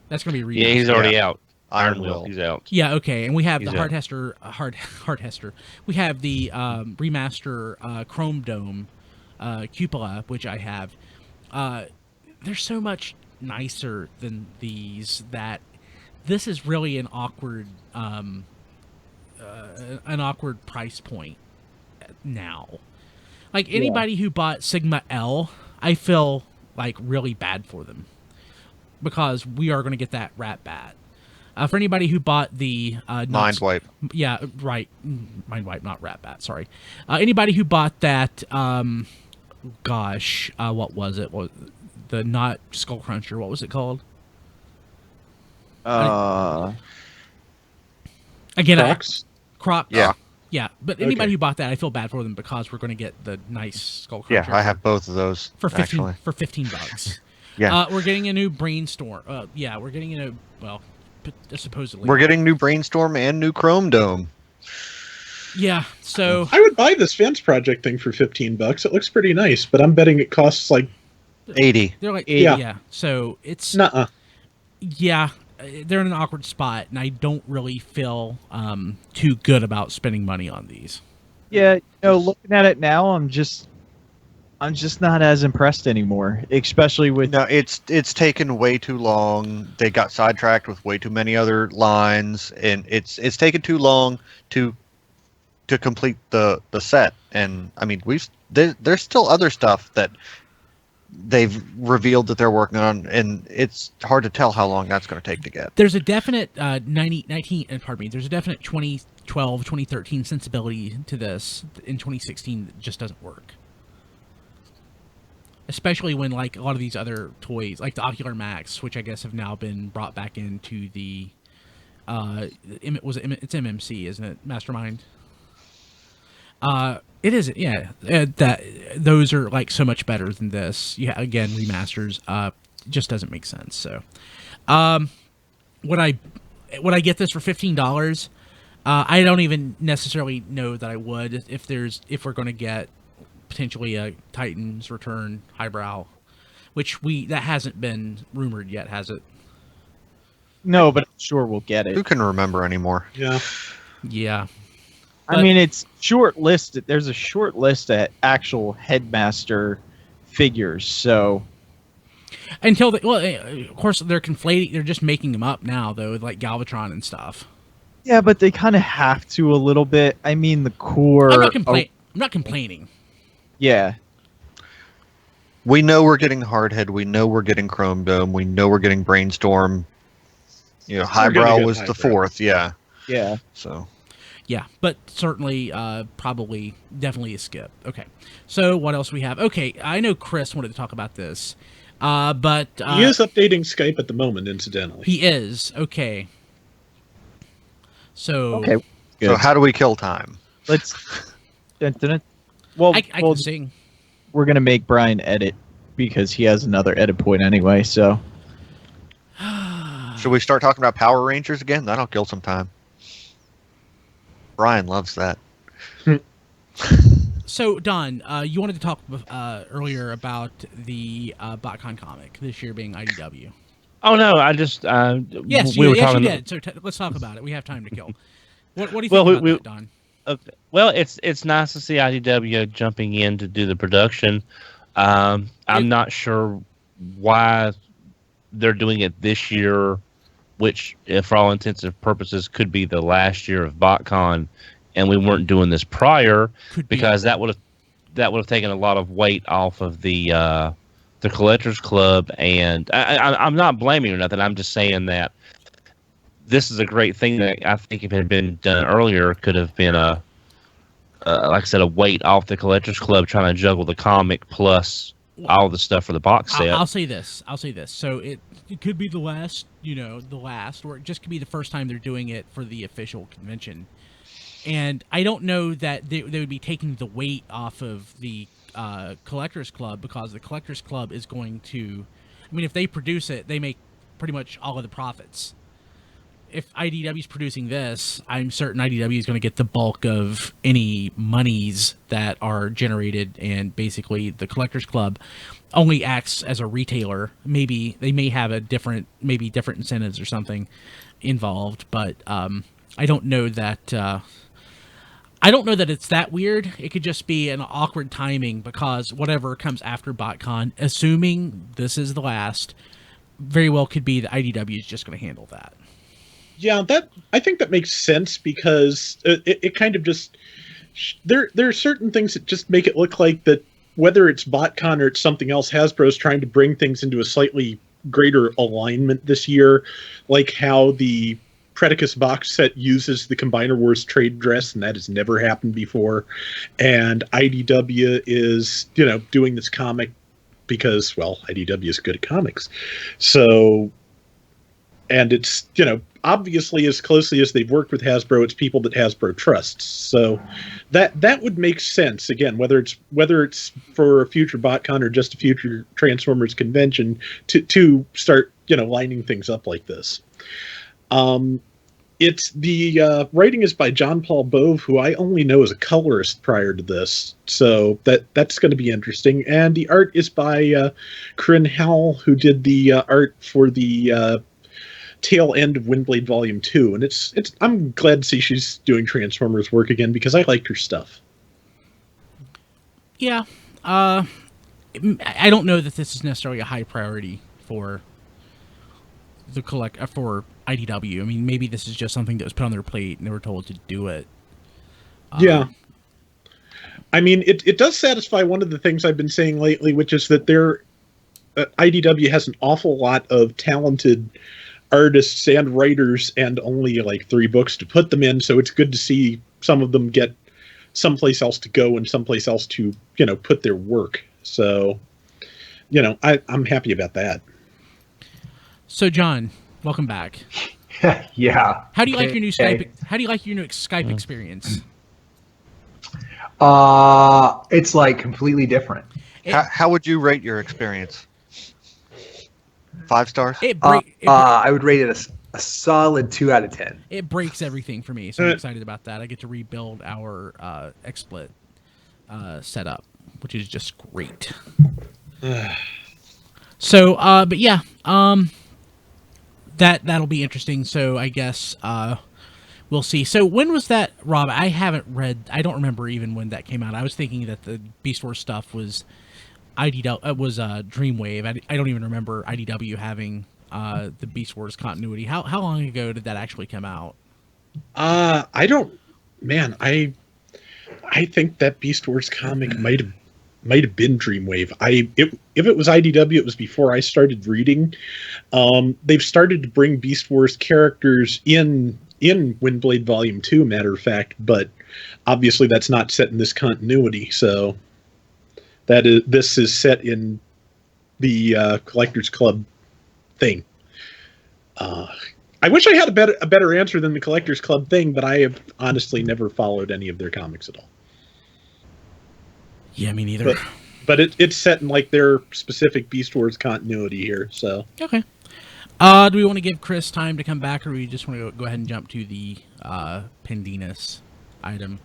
That's going to be a remaster. Yeah, he's already out. Iron Will. He's out. Yeah, okay, and we have He's the out. Hardhester. We have the remaster Chrome Dome Cupola, which I have. They're so much nicer than these that this is really an awkward price point now. Like anybody who bought Sigma L, I feel like really bad for them because we are going to get that rat bat. For anybody who bought the Mind Wipe. yeah, right, Mind Wipe, not rat bat. Sorry. Anybody who bought that, what was it? The not Skullcruncher? What was it called? Again, Crocs? Croc. Yeah. Yeah, but anybody Okay. who bought that, I feel bad for them because we're going to get the nice Skullcruncher. Yeah, I have both of those. for actually. $15. Yeah. We're getting a new Brainstorm. We're getting supposedly. We're getting new Brainstorm and new Chrome Dome. Yeah, so I would buy this Fans Project thing for $15. It looks pretty nice, but I'm betting it costs like 80. they're like, Yeah. yeah. So it's nuh-uh. yeah, they're in an awkward spot, and I don't really feel too good about spending money on these. Yeah, looking at it now, I'm just not as impressed anymore, especially with No, it's taken way too long. They got sidetracked with way too many other lines, and it's taken too long to complete the set. And I mean, there's still other stuff that they've revealed that they're working on, and it's hard to tell how long that's going to take to get. There's a definite 2012, 2013 sensibility to this in 2016 that just doesn't work. especially when like a lot of these other toys, like the Ocular Max, which I guess have now been brought back into the it's MMC, isn't it? Mastermind. It isn't, yeah. That those are like so much better than this. Yeah, again, remasters. Just doesn't make sense. So, would I get this for $15? I don't even necessarily know that I would if we're going to get potentially a Titans Return Highbrow, which that hasn't been rumored yet, has it? No, but I'm sure we'll get it. Who can remember anymore? Yeah. Yeah. I mean, it's short listed. There's a short list of actual Headmaster figures, so Until of course they're conflating. They're just making them up now, though, with like Galvatron and stuff. yeah, but they kind of have to a little bit. I mean, the core. I'm not complaining. Yeah, We know we're getting Hardhead. We know we're getting Chrome Dome. We know we're getting Brainstorm. You know, We're gonna Highbrow get was the Highbrow. fourth. Yeah. yeah. So Yeah, but certainly, probably, definitely a skip. Okay, so what else we have? Okay, I know Chris wanted to talk about this, but He is updating Skype at the moment, incidentally. he is. Okay. So Okay. so Good. how do we kill time? Let's. Dun, dun, dun. Well, I well, can sing. we're gonna make Brian edit because he has another edit point anyway. So Should we start talking about Power Rangers again? That'll kill some time. Brian loves that. So Don, you wanted to talk earlier about the BotCon comic this year being IDW. Oh no, I just Yes, we you, were yes, talking. you did. So let's talk about it. We have time to kill. What do you think Well, about we- that, Don? Well, it's nice to see IDW jumping in to do the production. I'm not sure why they're doing it this year, which, for all intents and purposes, could be the last year of BotCon, and we weren't doing this prior Could be. because that would have taken a lot of weight off of the Collectors Club. And I'm not blaming or nothing. I'm just saying that this is a great thing that I think if it had been done earlier could have been like I said, a weight off the Collectors Club trying to juggle the comic plus all the stuff for the box set. I'll say this. So it could be the last, or it just could be the first time they're doing it for the official convention. And I don't know that they would be taking the weight off of the Collectors Club, because the Collectors Club is going to, I mean, if they produce it, they make pretty much all of the profits. If IDW is producing this, I'm certain IDW is going to get the bulk of any monies that are generated, and basically the Collectors Club only acts as a retailer. Maybe they may have different incentives or something involved, but I don't know that. I don't know that it's that weird. It could just be an awkward timing, because whatever comes after BotCon, assuming this is the last, very well could be that IDW is just going to handle that. Yeah, I think that makes sense, because it kind of just there are certain things that just make it look like that, whether it's BotCon or it's something else, Hasbro's trying to bring things into a slightly greater alignment this year, like how the Predicus box set uses the Combiner Wars trade dress, and that has never happened before. And IDW is, doing this comic because, well, IDW is good at comics. So, and it's, obviously, as closely as they've worked with Hasbro, it's people that Hasbro trusts. So that would make sense. Again, whether it's for a future BotCon or just a future Transformers convention, to start, lining things up like this. It's the writing is by John Paul Bove, who I only know as a colorist prior to this, so that's going to be interesting. And the art is by Corinne Howell, who did the art for the tail end of Windblade Volume 2, and it's I'm glad to see she's doing Transformers work again, because I liked her stuff. Yeah, I don't know that this is necessarily a high priority for the for IDW. I mean, maybe this is just something that was put on their plate and they were told to do it. Yeah. I mean, it does satisfy one of the things I've been saying lately, which is that IDW has an awful lot of talented artists and writers, and only like 3 books to put them in. So it's good to see some of them get someplace else to go and someplace else to, put their work. So I'm happy about that. So, John, welcome back. Yeah. How do you like your new Okay. Skype? How do you like your new Skype experience? It's like completely different. How would you rate your experience? 5 stars? I would rate it a solid 2 out of 10. It breaks everything for me, so I'm excited about that. I get to rebuild our XSplit setup, which is just great. So, but yeah, that'll be interesting. So I guess we'll see. So when was that, Rob? I haven't read. I don't remember even when that came out. I was thinking that the Beast Wars stuff was Dreamwave. I don't even remember IDW having the Beast Wars continuity. How long ago did that actually come out? I don't. Man, I think that Beast Wars comic might have been Dreamwave. If it was IDW, it was before I started reading. They've started to bring Beast Wars characters in Windblade Volume 2, matter of fact, but obviously that's not set in this continuity. So this is set in the Collectors Club thing. I wish I had a better answer than the Collectors Club thing, but I have honestly never followed any of their comics at all. Yeah, me neither. But it's set in like their specific Beast Wars continuity here. So Okay. Do we want to give Chris time to come back, or we just want to go ahead and jump to the Pandinus item?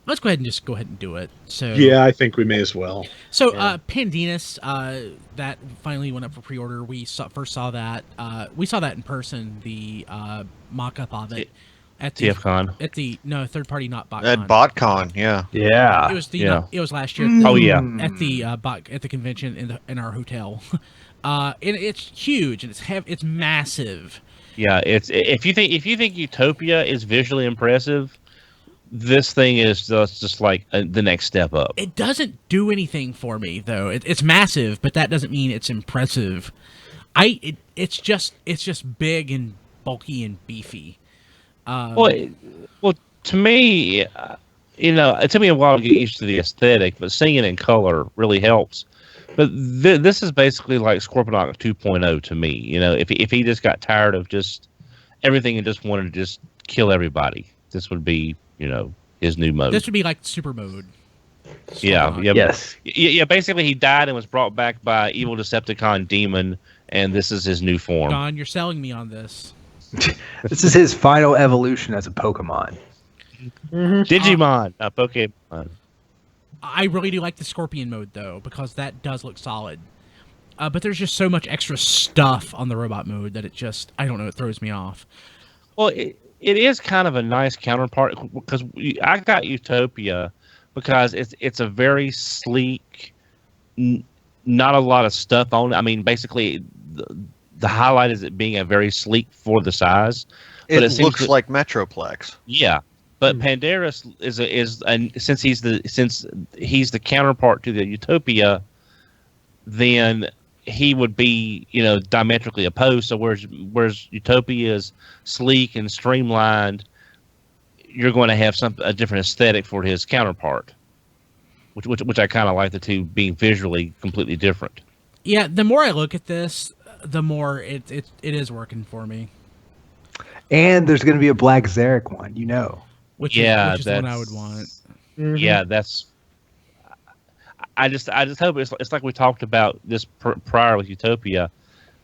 Let's go ahead and do it. So yeah, I think we may as well. So Pandinus, that finally went up for pre-order. We first saw that. We saw that in person. The mock-up of it at the TFCon. At the third party, not BotCon. At BotCon, yeah. Yeah. It was it was last year. Oh yeah. At the at the convention in our hotel. And it's huge and it's massive. Yeah, it's if you think Utopia is visually impressive, this thing is just like the next step up. It doesn't do anything for me though. It's massive, but that doesn't mean it's impressive. It's just big and bulky and beefy. Well, to me, it took me a while to get used to the aesthetic, but seeing it in color really helps. But this is basically like Scorponok 2.0 to me. If he just got tired of just everything and just wanted to just kill everybody, this would be his new mode. This would be like super mode. Yeah. Yes. Yeah. Basically, he died and was brought back by evil Decepticon demon, and this is his new form. Don, you're selling me on this. This is his final evolution as a Pokemon. Digimon, Pokemon. I really do like the Scorpion mode though, because that does look solid. But there's just so much extra stuff on the robot mode that it throws me off. Well, it is kind of a nice counterpart because I got Utopia because it's a very sleek, not a lot of stuff on it. I mean, basically, the highlight is it being a very sleek for the size. But It looks like Metroplex. Yeah, but Pandinus since he's the counterpart to the Utopia, then he would be diametrically opposed. So whereas Utopia is sleek and streamlined, you're going to have a different aesthetic for his counterpart, which I kind of like the two being visually completely different. Yeah, the more I look at this, the more it is working for me. And there's going to be a Black Zarek one, Which is the one I would want. Mm-hmm. Yeah, that's. I just hope it's like we talked about this prior with Utopia.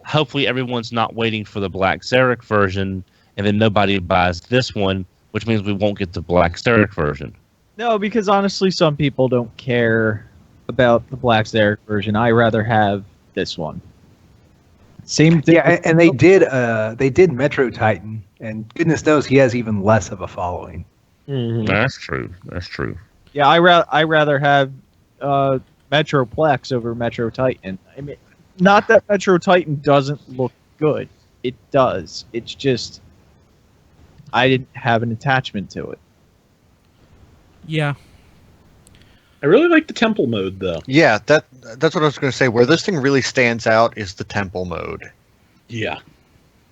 Hopefully, everyone's not waiting for the Black Zarek version, and then nobody buys this one, which means we won't get the Black Zarek version. No, because honestly, some people don't care about the Black Zarek version. I rather have this one. Same thing. Yeah, and they did Metro Titan, and goodness knows he has even less of a following. Mm-hmm. That's true. Yeah, I rather have Metroplex over Metro Titan. I mean, not that Metro Titan doesn't look good. It does. It's just I didn't have an attachment to it. Yeah. I really like the temple mode though. Yeah, that's what I was going to say. Where this thing really stands out is the temple mode. Yeah.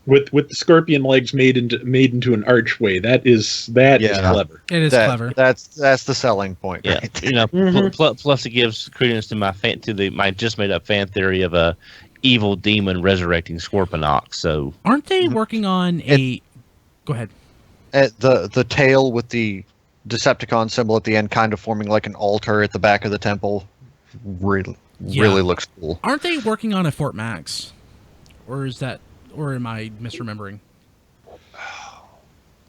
with the scorpion legs made into an archway. That is clever. It is clever. That's the selling point. Yeah, Right? you know, plus it gives credence to my just made up fan theory of a evil demon resurrecting Scorponok. So Aren't they working on a? Go ahead. The tail with the Decepticon symbol at the end, kind of forming like an altar at the back of the temple, really looks cool. Aren't they working on a Fort Max, or am I misremembering?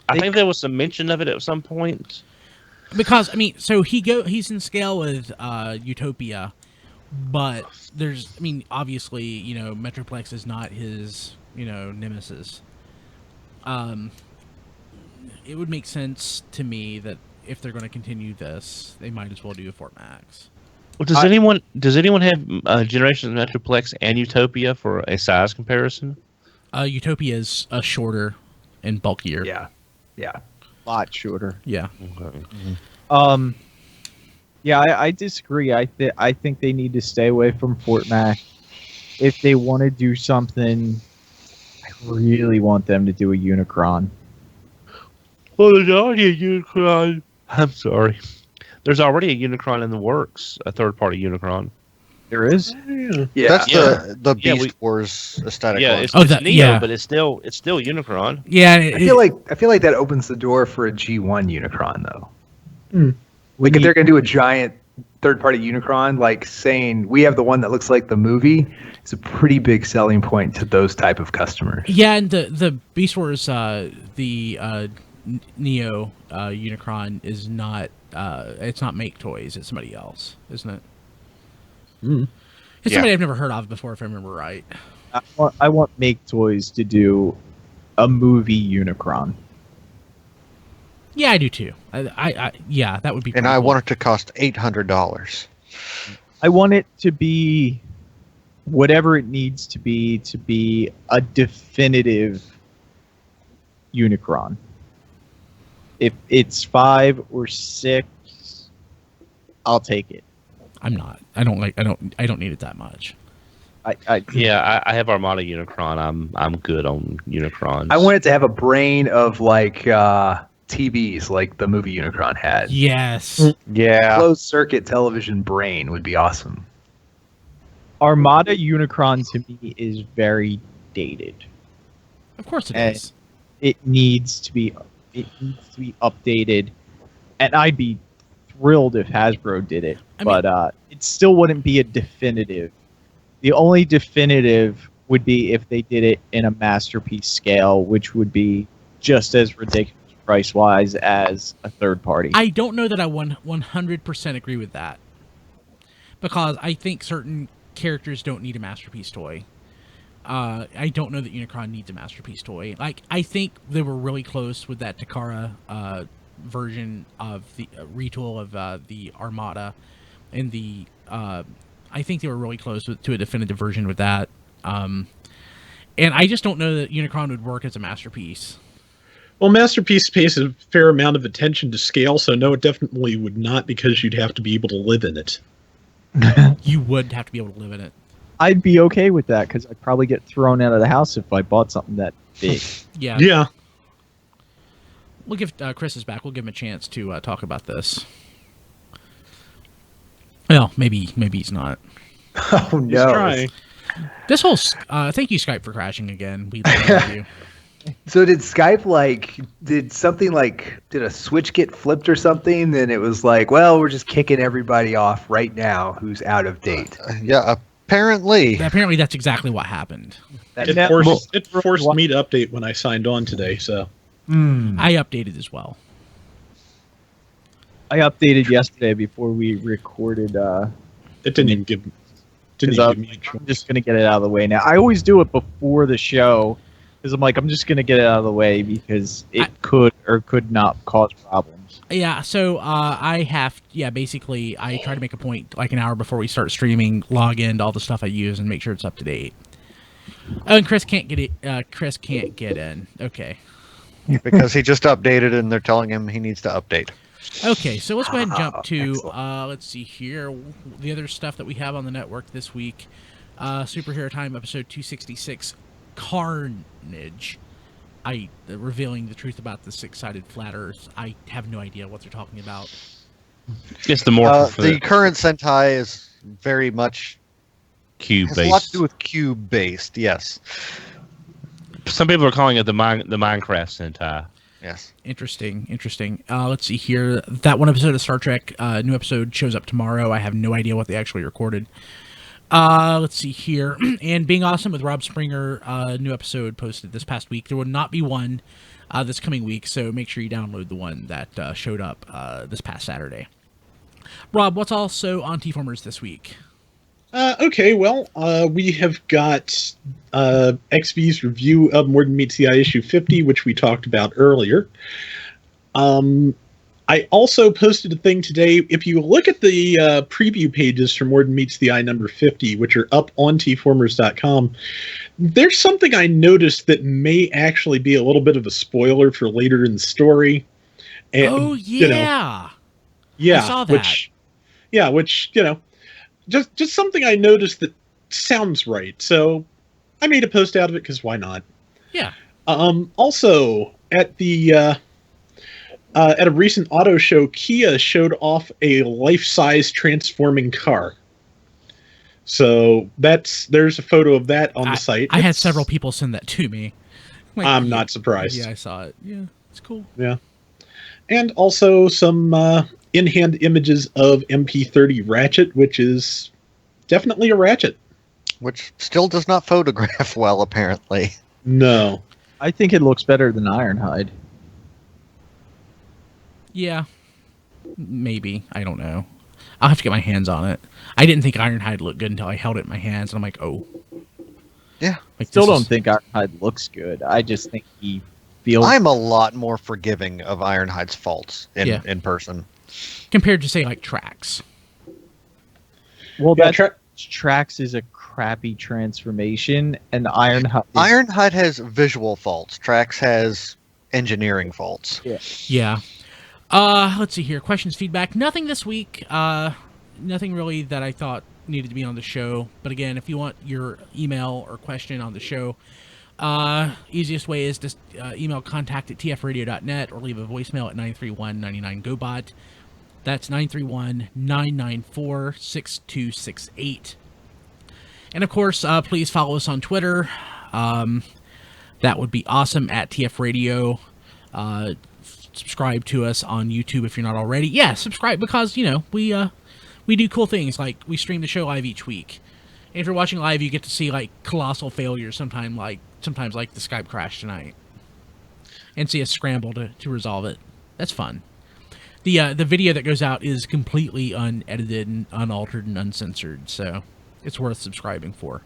I think there was some mention of it at some point. Because I mean, so he's in scale with Zootopia, but obviously, Metroplex is not his, nemesis. It would make sense to me that if they're going to continue this, they might as well do a Fort Max. Well, does anyone have Generations of Metroplex and Zootopia for a size comparison? Zootopia is shorter and bulkier. Yeah. A lot shorter. Yeah. Okay. Yeah, I disagree. I think they need to stay away from Fort Mac. If they want to do something, I really want them to do a Unicron. Well, there's already a Unicron. I'm sorry. There's already a Unicron in the works, a third-party Unicron. There is? Yeah. That's the Beast Wars aesthetic. Yeah, one. it's Neo, but it's still Unicron. Yeah. I feel like that opens the door for a G1 Unicron though. Like if they're gonna do a giant third-party Unicron, like saying we have the one that looks like the movie, it's a pretty big selling point to those type of customers. Yeah, and the Beast Wars, the Neo Unicron is not. It's not Make Toys. It's somebody else, isn't it? It's somebody I've never heard of before, if I remember right. I want Make Toys to do a movie Unicron. Yeah, I do too. Yeah, that would be. And pretty I cool. want it to cost $800. I want it to be whatever it needs to be a definitive Unicron. If it's 5 or 6, I'll take it. I'm not. I don't need it that much. Yeah, I have Armada Unicron. I'm good on Unicrons. I want it to have a brain of like TVs, like the movie Unicron had. Yes. Yeah. Closed circuit television brain would be awesome. Armada Unicron to me is very dated. Of course it And is. It needs to be updated, and I'd be thrilled if Hasbro did it. But it still wouldn't be a definitive. The only definitive would be if they did it in a Masterpiece scale, which would be just as ridiculous price-wise as a third party. I don't know that I 100% agree with that, because I think certain characters don't need a Masterpiece toy. I don't know that Unicron needs a Masterpiece toy. Like, I think they were really close with that Takara version of the retool of the Armada, and the I think they were really close to a definitive version with that. And I just don't know that Unicron would work as a Masterpiece. Well, Masterpiece pays a fair amount of attention to scale, so no, it definitely would not, because you'd have to be able to live in it. You would have to be able to live in it. I'd be okay with that, because I'd probably get thrown out of the house if I bought something that big. Yeah. Yeah. We'll give Chris is back. We'll give him a chance to talk about this. Well, maybe he's not. Oh He's no! trying. This whole thank you, Skype, for crashing again. We love you. So did Skype did a switch get flipped or something? Then it was like, well, we're just kicking everybody off right now who's out of date. Yeah, apparently. Apparently, that's exactly what happened. It forced me to update when I signed on today, so. I updated as well. I updated yesterday before we recorded. It didn't even give me a choice. I'm just gonna get it out of the way now. I always do it before the show because I'm like, I'm just gonna get it out of the way because it could or could not cause problems. Yeah, so basically, I try to make a point like an hour before we start streaming, log in to all the stuff I use and make sure it's up to date. Oh, and Chris can't get it. Chris can't get in. Okay. Because he just updated and they're telling him he needs to update. Okay, so let's go ahead and jump to, let's see here, the other stuff that we have on the network this week. Superhero Time, episode 266, Carnage, revealing the truth about the six-sided flat Earth. I have no idea what they're talking about. It's the more The current Sentai is very much cube has a lot to based. do with cube based. Yes, Some people are calling it the Minecraft Sentai. yes. Interesting. Let's see here. That one episode of Star Trek, new episode shows up tomorrow. I have no idea what they actually recorded. Let's see here. And Being Awesome with Rob Springer, new episode posted this past week. There will not be one this coming week, so make sure you download the one that showed up this past Saturday. Rob, what's also on TFormers this week? Okay, well, we have got XV's review of More Than Meets the Eye issue 50, which we talked about earlier. I also posted a thing today. If you look at the preview pages for More Than Meets the Eye number 50, which are up on tformers.com, there's something I noticed that may actually be a little bit of a spoiler for later in the story. And, Oh, yeah. yeah, I saw that. Which just something I noticed that sounds right. So I made a post out of it because why not? Yeah. Also, at a recent auto show, Kia showed off a life-size transforming car. So there's a photo of that on the site. I had several people send that to me. I'm not surprised. Yeah, I saw it. Yeah, it's cool. Yeah. And also some in-hand images of MP30 Ratchet, which is definitely a Ratchet. Which still does not photograph well, apparently. No. I think it looks better than Ironhide. Yeah, maybe. I don't know. I'll have to get my hands on it. I didn't think Ironhide looked good until I held it in my hands, and I'm like, oh. Yeah. Like, Still this don't is- think Ironhide looks good. I just think he feels. I'm a lot more forgiving of Ironhide's faults in person. compared to, say, like, Trax. Well, Yeah, that Trax is a crappy transformation, and Ironhide. Ironhide has visual faults. Trax has engineering faults. Yeah. Let's see here. Questions, feedback. Nothing this week. Nothing really that I thought needed to be on the show. But again, if you want your email or question on the show, easiest way is to email contact@tfradio.net or leave a voicemail at 931-99-GOBOT. That's 931-994-6268. And of course, please follow us on Twitter. That would be awesome at TF Radio. Subscribe to us on YouTube if you're not already. Yeah, subscribe because, we do cool things like we stream the show live each week. And if you're watching live, you get to see like colossal failures sometimes like the Skype crash tonight. And see us scramble to resolve it. That's fun. The video that goes out is completely unedited and unaltered and uncensored, so it's worth subscribing for.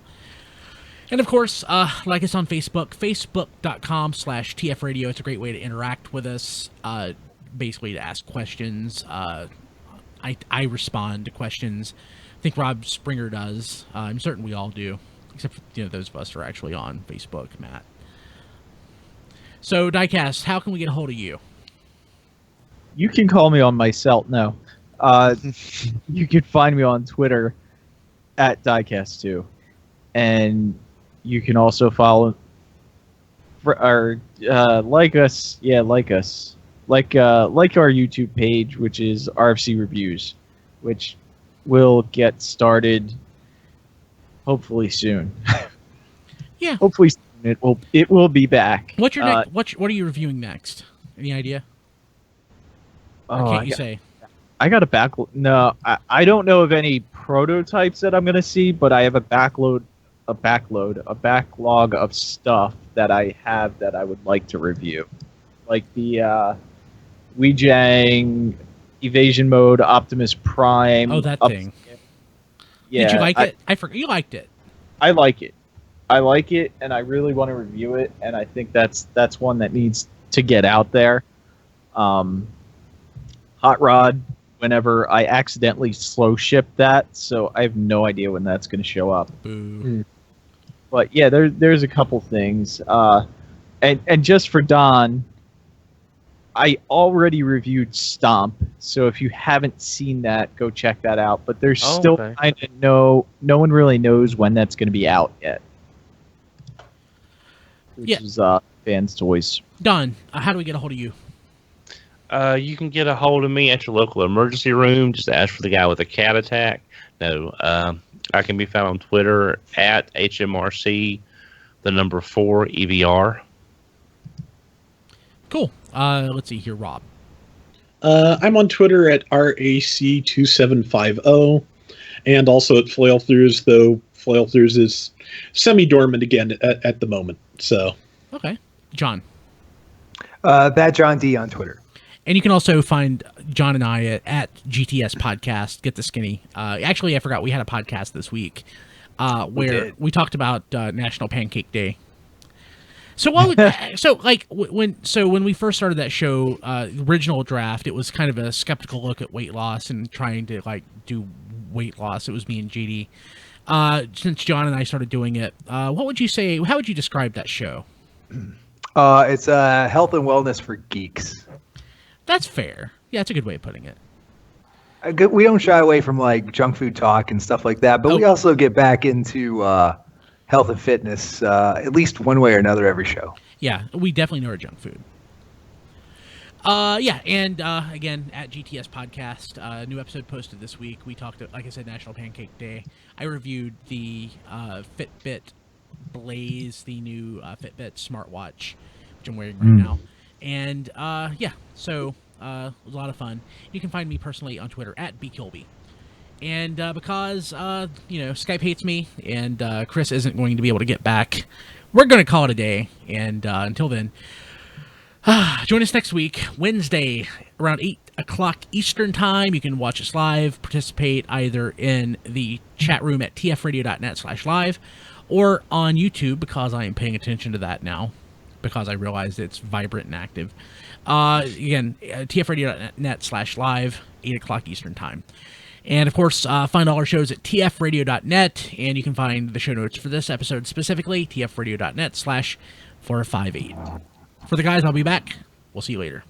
And of course, like us on Facebook, facebook.com/TFRadio. It's a great way to interact with us, basically to ask questions. I respond to questions. I think Rob Springer does. I'm certain we all do, except for, those of us who are actually on Facebook, Matt. So, Diecast, how can we get a hold of you? You can call me on my cell. No. You can find me on Twitter at Diecast2. And you can also follow or like us. Yeah, like us. Like our YouTube page, which is RFC Reviews, which will get started hopefully soon. Yeah. Hopefully soon it will be back. What's your next, what are you reviewing next? Any idea? Or can't you say? I got a backlog. No, I don't know of any prototypes that I'm gonna see, but I have a backlog of stuff that I have that I would like to review, like the Weejang Evasion Mode Optimus Prime. Oh, that thing. Yeah, Did you like it? I forgot you liked it. I like it. I like it, and I really want to review it. And I think that's one that needs to get out there. Hot Rod. Whenever I accidentally slow ship that, so I have no idea when that's going to show up. Boo. But yeah, there's a couple things. And just for Don, I already reviewed Stomp, so if you haven't seen that, go check that out. But there's still kind of no one really knows when that's going to be out yet. which Yeah. is Fans Toys. Don, how do we get a hold of you? You can get a hold of me at your local emergency room. Just ask for the guy with a cat attack. No, I can be found on Twitter at HMRC, the number 4 EVR. Cool. Let's see here, Rob. I'm on Twitter at RAC2750 and also at Flail Throughs, though Flail Throughs is semi-dormant again at the moment. So, Okay. John. That John D on Twitter. And you can also find John and I at GTS Podcast, Get the Skinny. Actually, I forgot we had a podcast this week where we talked about National Pancake Day. So what? When we first started that show, original draft, it was kind of a skeptical look at weight loss and trying to do weight loss. It was me and JD. Since John and I started doing it, what would you say? How would you describe that show? It's health and wellness for geeks. That's fair. Yeah, that's a good way of putting it. We don't shy away from junk food talk and stuff like that, but we also get back into health and fitness at least one way or another every show. Yeah, we definitely know our junk food. And again, at GTS Podcast, new episode posted this week. We talked, like I said, National Pancake Day. I reviewed the Fitbit Blaze, the new Fitbit smartwatch, which I'm wearing right now. And, so it was a lot of fun. You can find me personally on Twitter at BKilby. And because, Skype hates me and Chris isn't going to be able to get back, we're going to call it a day. And until then, join us next week, Wednesday, around 8 o'clock Eastern Time. You can watch us live, participate either in the chat room at tfradio.net/live or on YouTube, because I am paying attention to that now, because I realized it's vibrant and active. Again, tfradio.net/live, 8 o'clock Eastern Time. And, of course, find all our shows at tfradio.net, and you can find the show notes for this episode specifically, tfradio.net/458. For the guys, I'll be back. We'll see you later.